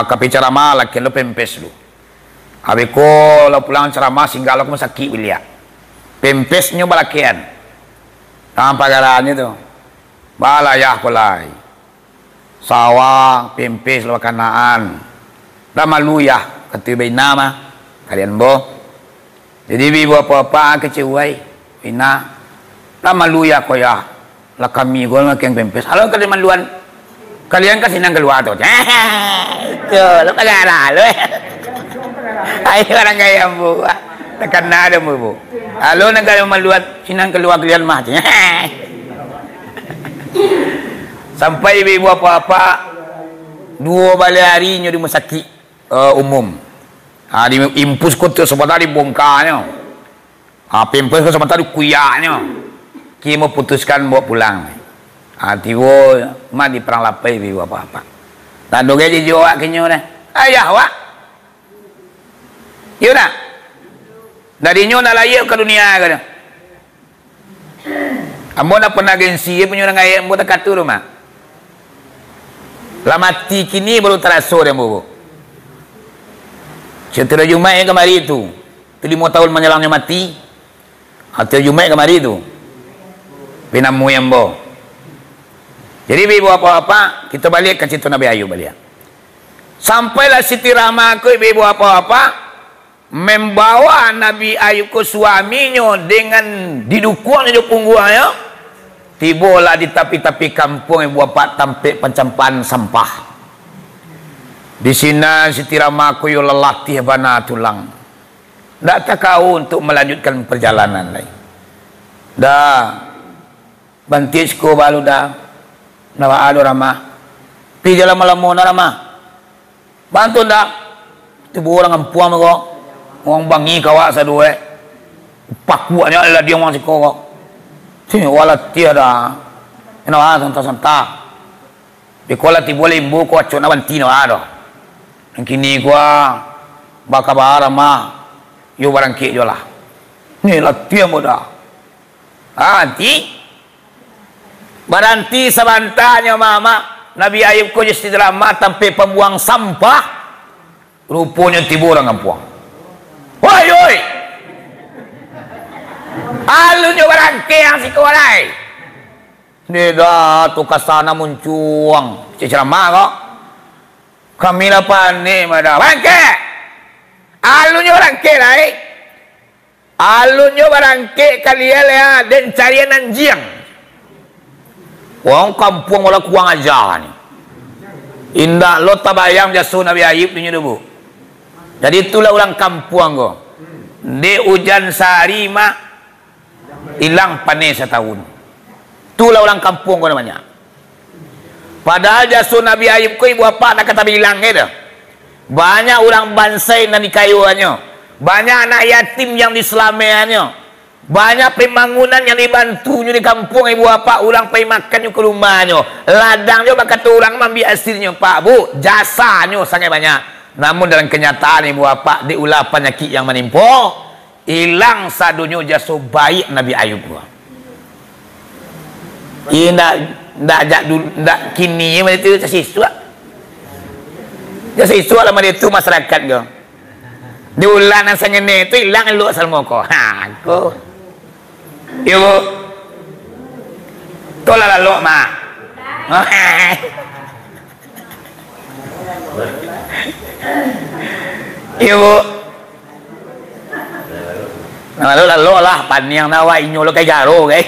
Ke ceramah laki lo pempes lu. Abiko lo pulang ceramah singgah lo sakit belia. Pempesnya balakian. Pagarannya tu. Balayah kolai. Sawah, pempes lo kanaan. Dah malu ya kata Baina mah. Kalian boh. Jadi ibu apa-apa kecewai. Baina. Dah malu ya ko ya. Lah kami gol makin pempes. Halo kalian maluan. Kalian kan senang keluar tu. Itu lo kagak lo. Ayo orang kaya bu. Tekan ada bu. Halo nak kalau maluan senang keluar kalian mah. Sampai ibu apa-apa 2 balik harinya di masakit umum. Di impus ko tu sebentar di bongkarnya. Pempes ko sebentar di kuyaknya. Kita mau putuskan bawa pulang. Tiwo mah di perang lapai ibu apa-apa. Dan doge di Jawa kenyo dah. Ayah wak. Yo nak. Darinya nak layak ke dunia ke dah. Ambo nak pernah gengsi punya orang ayat ambo tak kata rumah. Lah mati kini baru terasa dia ambo. Cerita Jumat yang kemari itu. 5 tahun menyelangnya mati. Cerita Jumat kemari itu. Pinamu yang ambo. Jadi ibu apa-apa kita balik ke cerita Nabi Ayub balik. Sampailah Siti Rama ke ibu apa-apa membawa Nabi Ayub ke suaminya dengan didukungnya di punggungnya. Tibalah di tepi-tepi kampung ibu bapa tampik pencampahan sampah. Di sini Siti Rama ku yo lelah tiah bana tulang. Tak takau untuk melanjutkan perjalanan lain. Dah bantis ko balu dah. Nawa ado Rama. Pi jalan malam na Rama. Bantu dah. Tiba orang ampuan ko. Orang bangi kawak sadue. Pakuanya adalah dia orang sikok. Sini wala tiada. Nawa santa-santa. Bikola tibola imbu ko acona bantino ado. Kini gua baka Rama. Yo barang ke jola. Ni latihan muda. Anti Baranti sabantanya mama Nabi Ayub ko just drama tampe pembuang sampah rupanya tiba orang ampuang. Woi woi. Alunyo barangke yang si kualai. Nida tu kasana muncuang ceramah kok. Kami lah panik mana. Bangke. Alunyo bangke lah Alunyo bangke kalian ya dan carian anjing. Wong kampung wala kuang aja ni. Indah lo tabayang jasu Nabi Ayub ni bu. Jadi itulah orang kampung ko. Di hujan sehari mak hilang panen setahun. Itulah orang kampung ko namanya. Padahal jasu Nabi Ayub ko ibu apa nak kata bilang gitu. Banyak orang bansai dan dikayuannya. Banyak anak yatim yang diselameannya. Banyak pembangunan yang dibantunya di kampung ibu apa. Orang pergi makannya ke rumahnya. Ladangnya bakal orang ambil hasilnya pak bu. Jasanya sangat banyak. Namun dalam kenyataan ibu apa. Diulah penyakit yang menimpa. Hilang sadunya jasu baik Nabi Ayub. Ia ndak kini macam itu siswa. Ya siswa lah macam itu masyarakat go. Di ulang sangene itu hilang lu asal moko. Ha aku. Ibu. Tolak lalu mak. Ibu. Lalu lah paniang nawa inyo lo kayak garo kayak.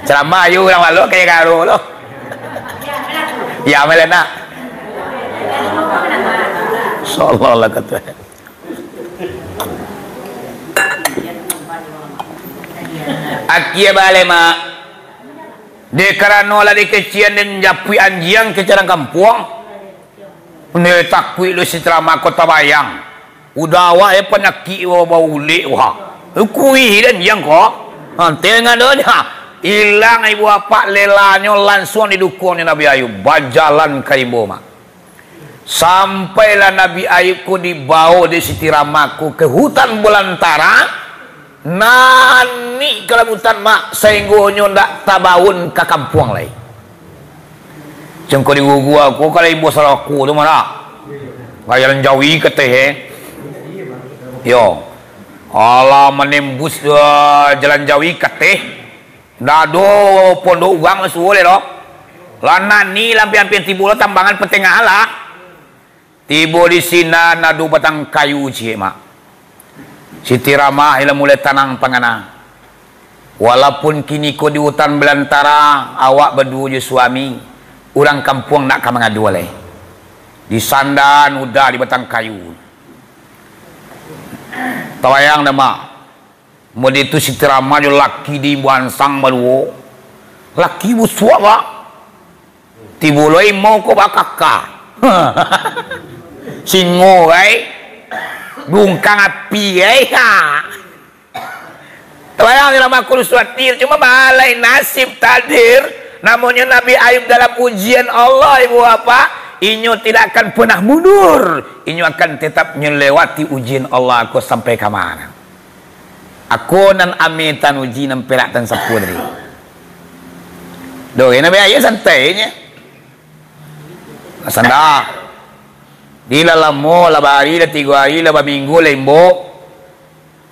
Ceramah ayu orang lalu kayak garo lo. Ya melena. Sallallahu kata. Akia bale mak. De karano la de kecian dan japui anjiang ke jarang kampung. Ne takui lu ceramah kota bayang. Udah wa penyakit wa bau lek wah. Kui dan yang ko. Tengah donya. Hilang ibu apa lelanyo langsung didukungnya Nabi Ayub bajalan ke ibu mak. Sampailah Nabi Ayub ku dibawa di Siti Ramaku ke hutan belantara. Nani kalau hutan mak sehingga ndak tabaun ke kampung lain. Cengko di gua aku kalau ibu salahku tu mana? Bayaran jawi ke teh. Yo. Allah menembus jalan jawi ke teh. Dado pondok uang masuk boleh loh. Lana ni lampian-lampian tibu lo tambangan petengah lah. Tibu di sini nado batang kayu cie mak. Siti Ramah ila mulai tanang pangana. Walaupun kini ko di hutan belantara awak berdua je suami. Orang kampung nak ka mangadu oleh. Di sandan udah di batang kayu. Tawayang nama. Mudi itu Siti Ramah jo laki di buansang baluo. Laki busua pak. Tibuloi mau ko bakaka. Singo bungkang api Tawayang di Ramah kurus watir. Cuma balai nasib tadir. Namanya Nabi Ayub dalam ujian Allah ibu apa. Inyo tidak akan pernah mundur. Inyo akan tetap melewati ujian Allah aku sampai ke mana. Aku nan amitan uji nan pelak tan sapudri. Doa Nabi Ayub santainya. Sanda. Di lalamu labari la 3 hari la minggu lembo.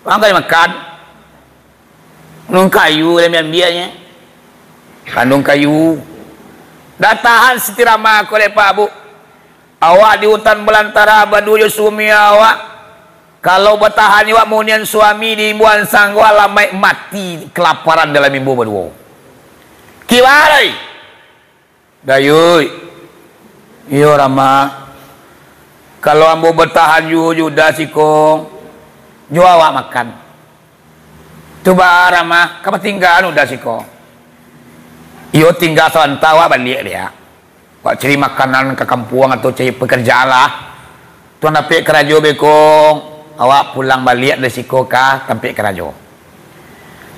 Angkat makan. Nung kayu le biarnya. Kandung kayu. Datahan Siti Ramah ko le Pak Bu. Awak di hutan belantara baduyo suami awak. Kalau bertahan awak munian suami di imbuan sanggo alamai mati kelaparan dalam imbu berdua. Kiwarai. Dayuy. Iyo Ramah. Kalau ambo bertahan yu dah siko. Ju awak makan. Coba Ramah, kamu tinggal udah siko. Iyo tinggal selantawa balik dia. Wak cari makanan ke kampung atau cari pekerjaan lah. Tuan dapat kerajo bekong. Awak pulang balik dari siko kah sampai kerajo.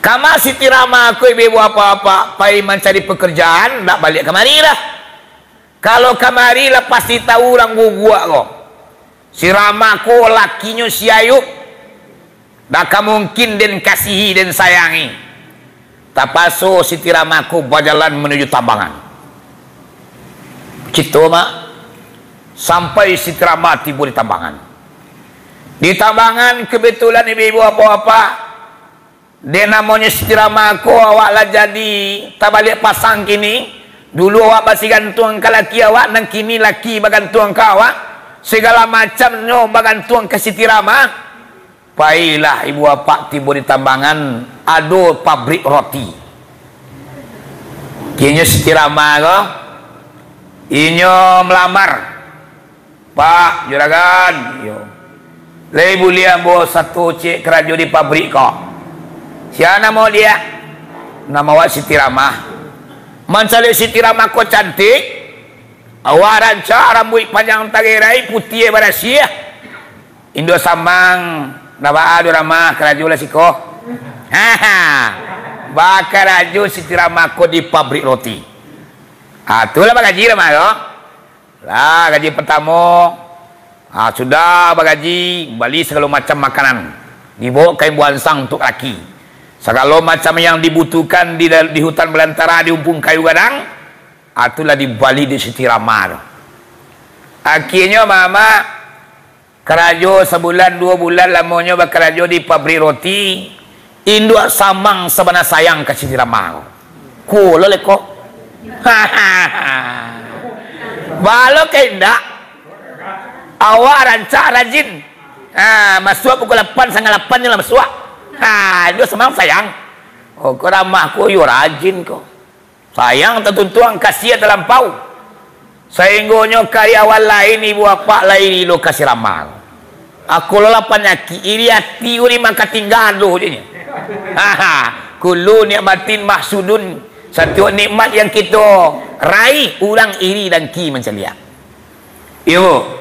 Kama Siti Ramah aku ibu apa-apa. Pai mencari pekerjaan. Tak balik kemari lah. Kalau kemari lah pasti tahu orang gugua kok. Si Ramah ko lakinya si Ayub. Tak mungkin den kasihi den sayangi. Tapaso Siti Ramah ko berjalan menuju tambangan. Cito mak. Sampai Siti Ramah tiba di tambangan. Di tambangan kebetulan ibu-ibu apa-apa. Dia namanya Siti Ramah ko awak lah jadi tabalik pasang kini. Dulu awak masih gantung ke laki awak, dan kini laki bergantung ke awak. Segala macamnya bergantung ke Siti Rama. Pailah ibu bapak tiba di tambangan, ada pabrik roti. Kini Siti Rama ko, inyo melamar. Pak, juragan, yo. Lei bulia bo satu cik kerja di pabrik kok. Siapa nama dia? Nama awak Siti Rama. Mansale Siti Rama kok cantik. Awak rancak rambut panjang tagerai putih barasia. Indo samang nama adu Rama kerja lah siko. Haha. Bakar aju Siti Rama kok di pabrik roti. Itulah gaji Rama yo. Lah gaji pertama. Sudah bagaji beli segala macam makanan, dibawa kain buansang untuk laki, segala macam yang dibutuhkan di hutan belantara, di umpung kayu gadang, itulah dibali di Siti Rama. Akhirnya mama kerajo sebulan 2 bulan lamanya berkerajo di pabrik roti, induk samang sebenarnya sayang ke Siti Rama. Cool le kok. Balo kendak awak rancak rajin. Masuk pukul 8 setengah 8 je lah masuk. Dia semang sayang. Oh, kau ramah aku yo rajin kau. Sayang tertentuang kasihan terlampau. Sehinggonya karyawan lain ibu bapak lain lo kasih ramah. Aku lola penyakit iri hati uri maka tinggal lo je. Kullu nikmatin mahsudun. Satu nikmat yang kita raih orang iri dan ki menceliak. Yo.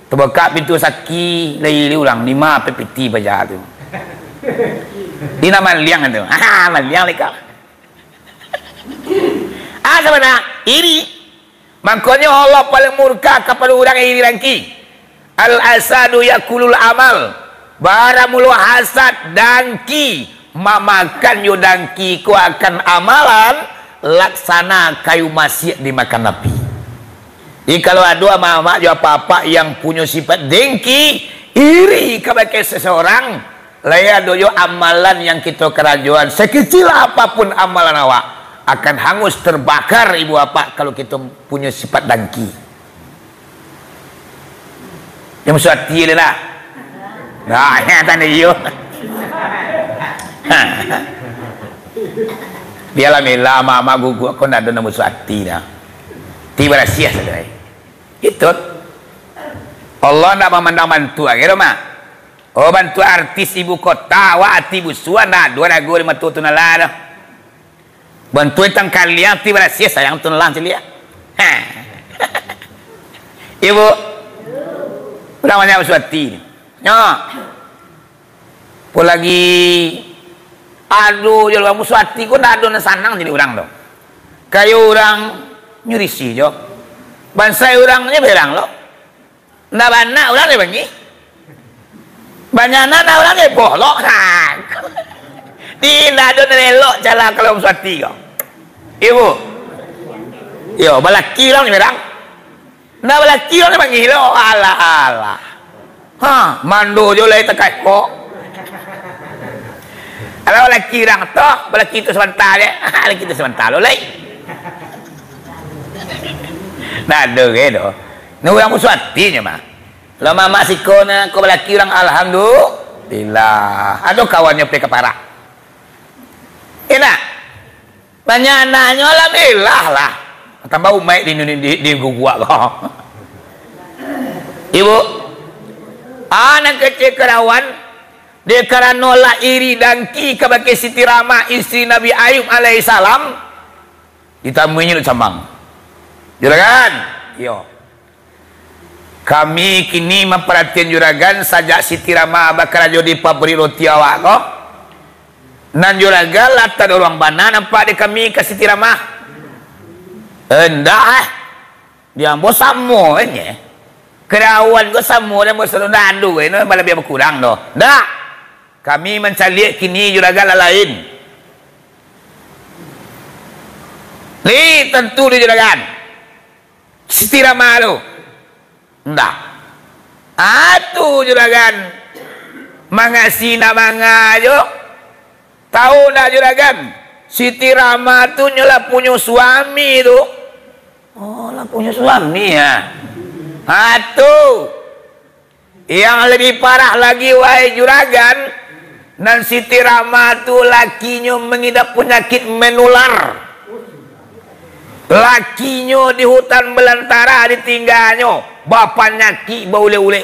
Terbuka pintu saki lagi ulang 5 PPT baca tu. Di nama liang tu. Liang leka. Sebenarnya iri. Makanya Allah paling murka kepada orang iri dengki. Al-asadu yakulul amal. Baramulu hasad dengki. Mamakan yo dengki ku akan amalan laksana kayu maksiat dimakan Nabi. Jadi kalau ada mama atau apa-apa yang punya sifat dengki, iri kepada seseorang, laya doyo amalan yang kita kerajuan, sekecil apapun amalan awak, akan hangus terbakar ibu bapak kalau kita punya sifat dengki. Yang suati lah. Nah, ya tanda yo. Biarlah mila mama gugu aku nak ada nama suati dah. Tiba rahsia saudara. Itu Allah nak memandang bantu akhirnya mak. Oh bantu artis ibu kota wa ati busuan dah 250 tunala dah. Bantu tang kalian tiba rahsia sayang tunala celia. Ibu namanya Suati. Nyo. Pun lagi aduh kalau kamu Suati ku ndak ada sanang jadi orang dong. Kayak orang nyurisi jo. Bangsa orangnya bilang lo. Ndak banyak orang dia bagi. Banyaknya orang dia bolok. Tidak ada nelok jalan kalau Suati kau. Ibu. Yo balaki orang dia bilang. Ndak balaki orang dia bagi lo. Alah alah. Mando jo lai tekai kok. Kalau laki orang tu, balaki itu sebentar ya. Laki itu sebentar lo lai. Nah ada ke tu. Ni orang Suatinya mah. Lama mak sikona kau balaki orang alhamdulillah. Ada kawannya pe kepara. Enak. Banyak anaknya alhamdulillah lah. Tambah umai di gugua kau. Ibu, anak kecil kerawan dia kerana nolak iri dengki kepada Siti Rama istri Nabi Ayub alaihissalam ditamuinya lu cambang. Juragan, yo. Kami kini memperhatikan juragan sajak Siti Rama bakal jadi pabrik roti awak kok. Nan juragan latar orang bana nampak di kami ke Siti Rama. Endah, dia mau samo nya. Kerawan ko samo dan berselundandu ini malah biar berkurang doh. Dah, kami mencari kini juragan lain. Li tentu di juragan. Siti Rama lu. Enggak. Atu juragan. Mangasih nama ngajo. Tahu nak juragan. Siti Rama tu nyolah punya suami tu. Oh lah punya suami ya. Tu yang lebih parah lagi wahai juragan, dan Siti Rama tu lakinya mengidap penyakit menular. Lakinya di hutan belantara ditinggalnya, bapaknya ki baule-ule.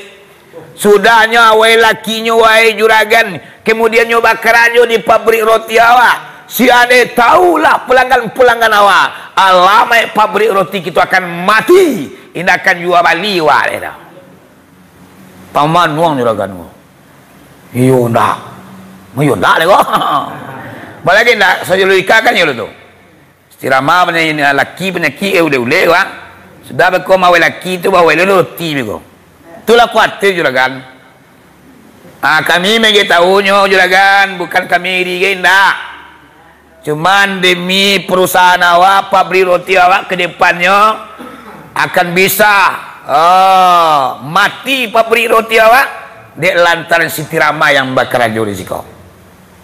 Sudahnya wahai lakinya wahai juragan, kemudian nyoba kerja di pabrik roti awak. Si ade tahulah pelanggan-pelanggan awak, alamai pabrik roti kita akan mati, ini akan jual bali wak dah. Paman nuang juragan mu. Iyo ndak. Iyo ndak lego. Balagi ndak saya lu ikakan ya lu tu. Istirama punya laki ule-ule wak. Sudah beko mawe laki tu bawa roti beko. Itulah kuatir juragan. Kami megi tahunya juragan, bukan kami iri ndak. Cuman demi perusahaan awak, pabrik roti awak ke depannya akan bisa mati pabrik roti awak di lantaran Siti Rama yang bakar rajo risiko.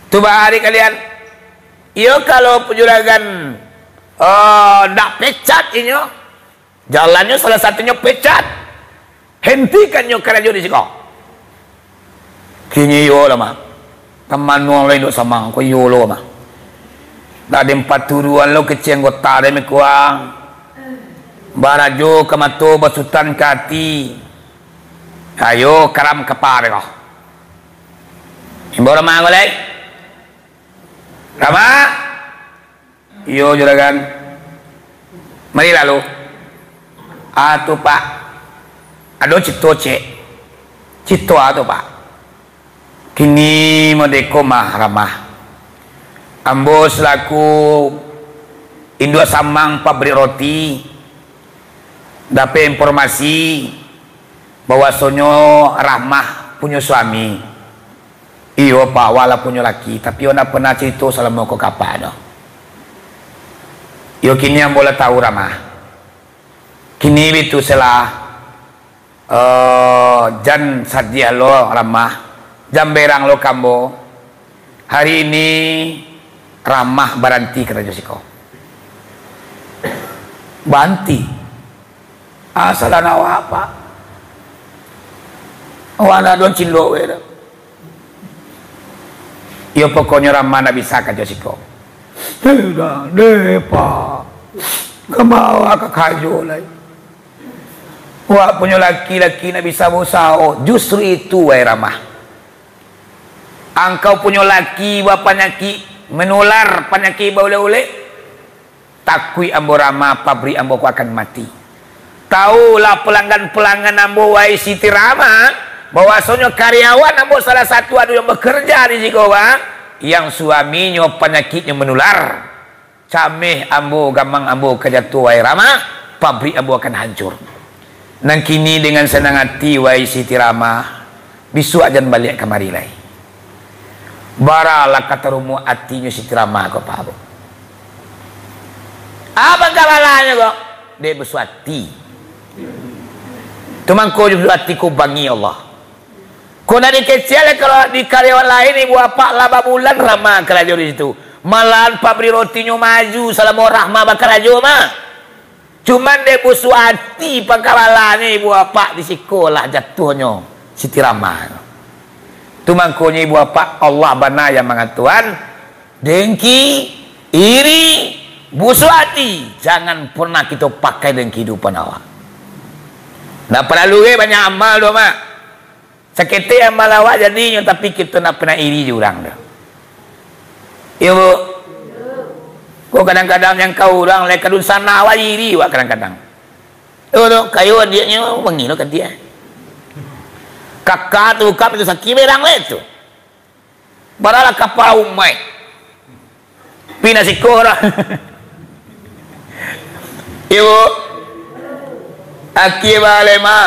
Tu bahari kalian. Iyo kalau juragan nak pecat ini, jalannya salah satunya pecat. Hentikannya kerajo risiko. Kini yo lah mah. Teman nuang lain duk samang ko yo lo mah. Dah ada 4 turuan lo kecil anggota dia mekuang. Barajo kemato basutan kati. Ayo karam kepar kau. Imbo Rama golek. Rama. Yo juragan. Mari lalu. Tu pak. Ado cito cek. Cito tu pak. Kini modeko mah Rama. Ambo selaku induk samang pabrik roti dapat informasi bahwa sonyo Rahmah punya suami. Iyo pak wala punya laki, tapi ona pernah cerita selama kau kapan. Iyo kini yang boleh tahu Rahmah. Kini itu selah jan sadia lo Rahmah, jam berang lo kambo. Hari ini Ramah baranti kerja siko. Banti. Asalan awak apa? Wana don cindo we. Yo pokoknya Ramah nak bisa kerja siko. Tidak, depa. Kemawa ke kajo lagi. Wak punya laki-laki nak bisa musao. Justru itu wahai Ramah. Engkau punya laki bapaknya ki menular penyakit baule-ule, takui ambo Rama pabrik ambo ku akan mati. Taulah pelanggan-pelanggan ambo wahai Siti Rama bahwasanya karyawan ambo salah satu ada yang bekerja di situ yang suaminya penyakitnya menular. Cameh ambo gamang ambo kejatuh wahai Rama, pabrik ambo akan hancur. Nang kini dengan senang hati wahai Siti Rama bisu ajan balik kemari lagi. Baralah kata rumu hatinya Siti Rama kau paham. Apa kabalanya kok? Dia bersuati. Teman kau juga hati kau bangi Allah. Kau dari kecil kalau di karyawan lain ibu apa laba bulan Rama kerja di situ. Malahan pabrik rotinya maju selama Rahmah bakar rajo mah. Cuman dia bersuati pengkabalannya ibu apa di sekolah jatuhnya Siti Rama. Tu mangkonya ibu apa Allah bana yang mengatuan dengki iri busuk hati jangan pernah kita pakai dalam kehidupan awak. Nak perlu banyak amal doa mak sakit amal awak jadinya tapi kita nak pernah iri jurang dah. Ibu kau kadang-kadang yang kau orang lain kadun sana awak iri awak kadang-kadang. Tu kayu dia nya mengilu ke dia. Kakak tu kap itu sakit berang le tu. Baralah kapal umai. Pina sikora. Ibu aki balema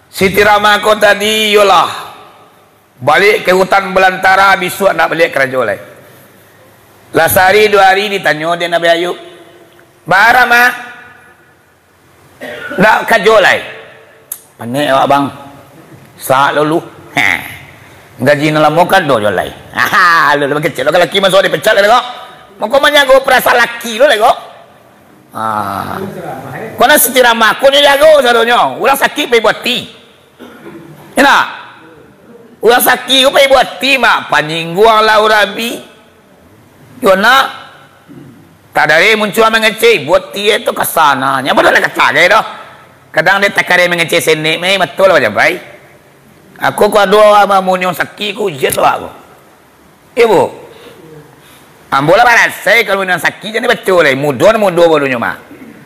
Siti Rama ko tadi yolah balik ke hutan belantara bisu nak balik kerja oleh. Lasari 2 hari ditanya dia Nabi Ayub. Barama nak kerja oleh. Panik awak bang. Saat lalu gaji nak lama kan do jolai. Lalu kecil kalau laki masuk dipecat lah kok. Maka menjaga perasaan laki lo lego. Karena setirama aku ni jago sadonya. Ulang sakit pergi buat ti. Enak. Ulang sakit pergi buat ti mak panjingguang lah urabi. Yo nak. Tak dari muncul mengecek buat ti itu kesananya. Betul lah kata gaya dah. Kadang dia tak kare mengecek sini, betul lah macam baik. Aku kau doa sama munyong sakit ku jet lah aku. Ibu. Ambo lah balas saya kalau munyong sakit jadi betul lah. Mudah barunya mah.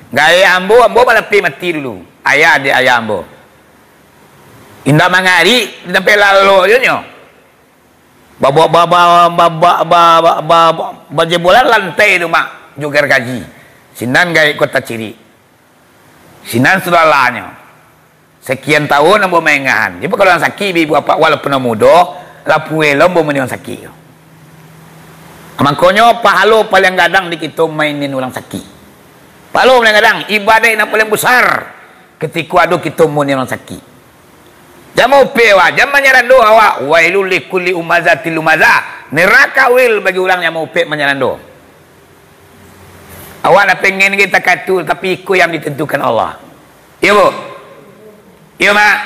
Gaya ambo malah pergi mati dulu. Ayah dia ayah ambo. Indah mangari sampai lalu je nyo. Jebolan lantai tu mak juga gaji. Sinan gaya kota ciri. Sinan sudah lahnya. Sekian tahun ambo maingan. Jadi kalau orang sakit ibu apa walaupun muda, lapue lombo menang sakit. Makanya pahalo paling gadang di kita mainin orang sakit. Pahalo paling gadang ibadah yang paling besar ketika ada kita mainin orang sakit. Jamu pewa, jam menyaran doa awak wailul likulli umazatil lumaza. Neraka wil bagi orang yang mau pe menyaran doa. Awak nak pengen kita katul tapi ikut yang ditentukan Allah. Ya bu? Ya mak?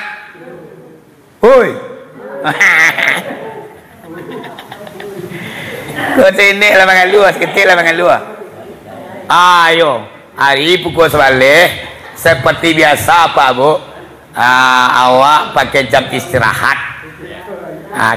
Hoi. Kau sini lah mangan luar, seketik lah mangan luar. Ayo, hari pukul 11 seperti biasa Pak Bu. Awak pakai jam istirahat.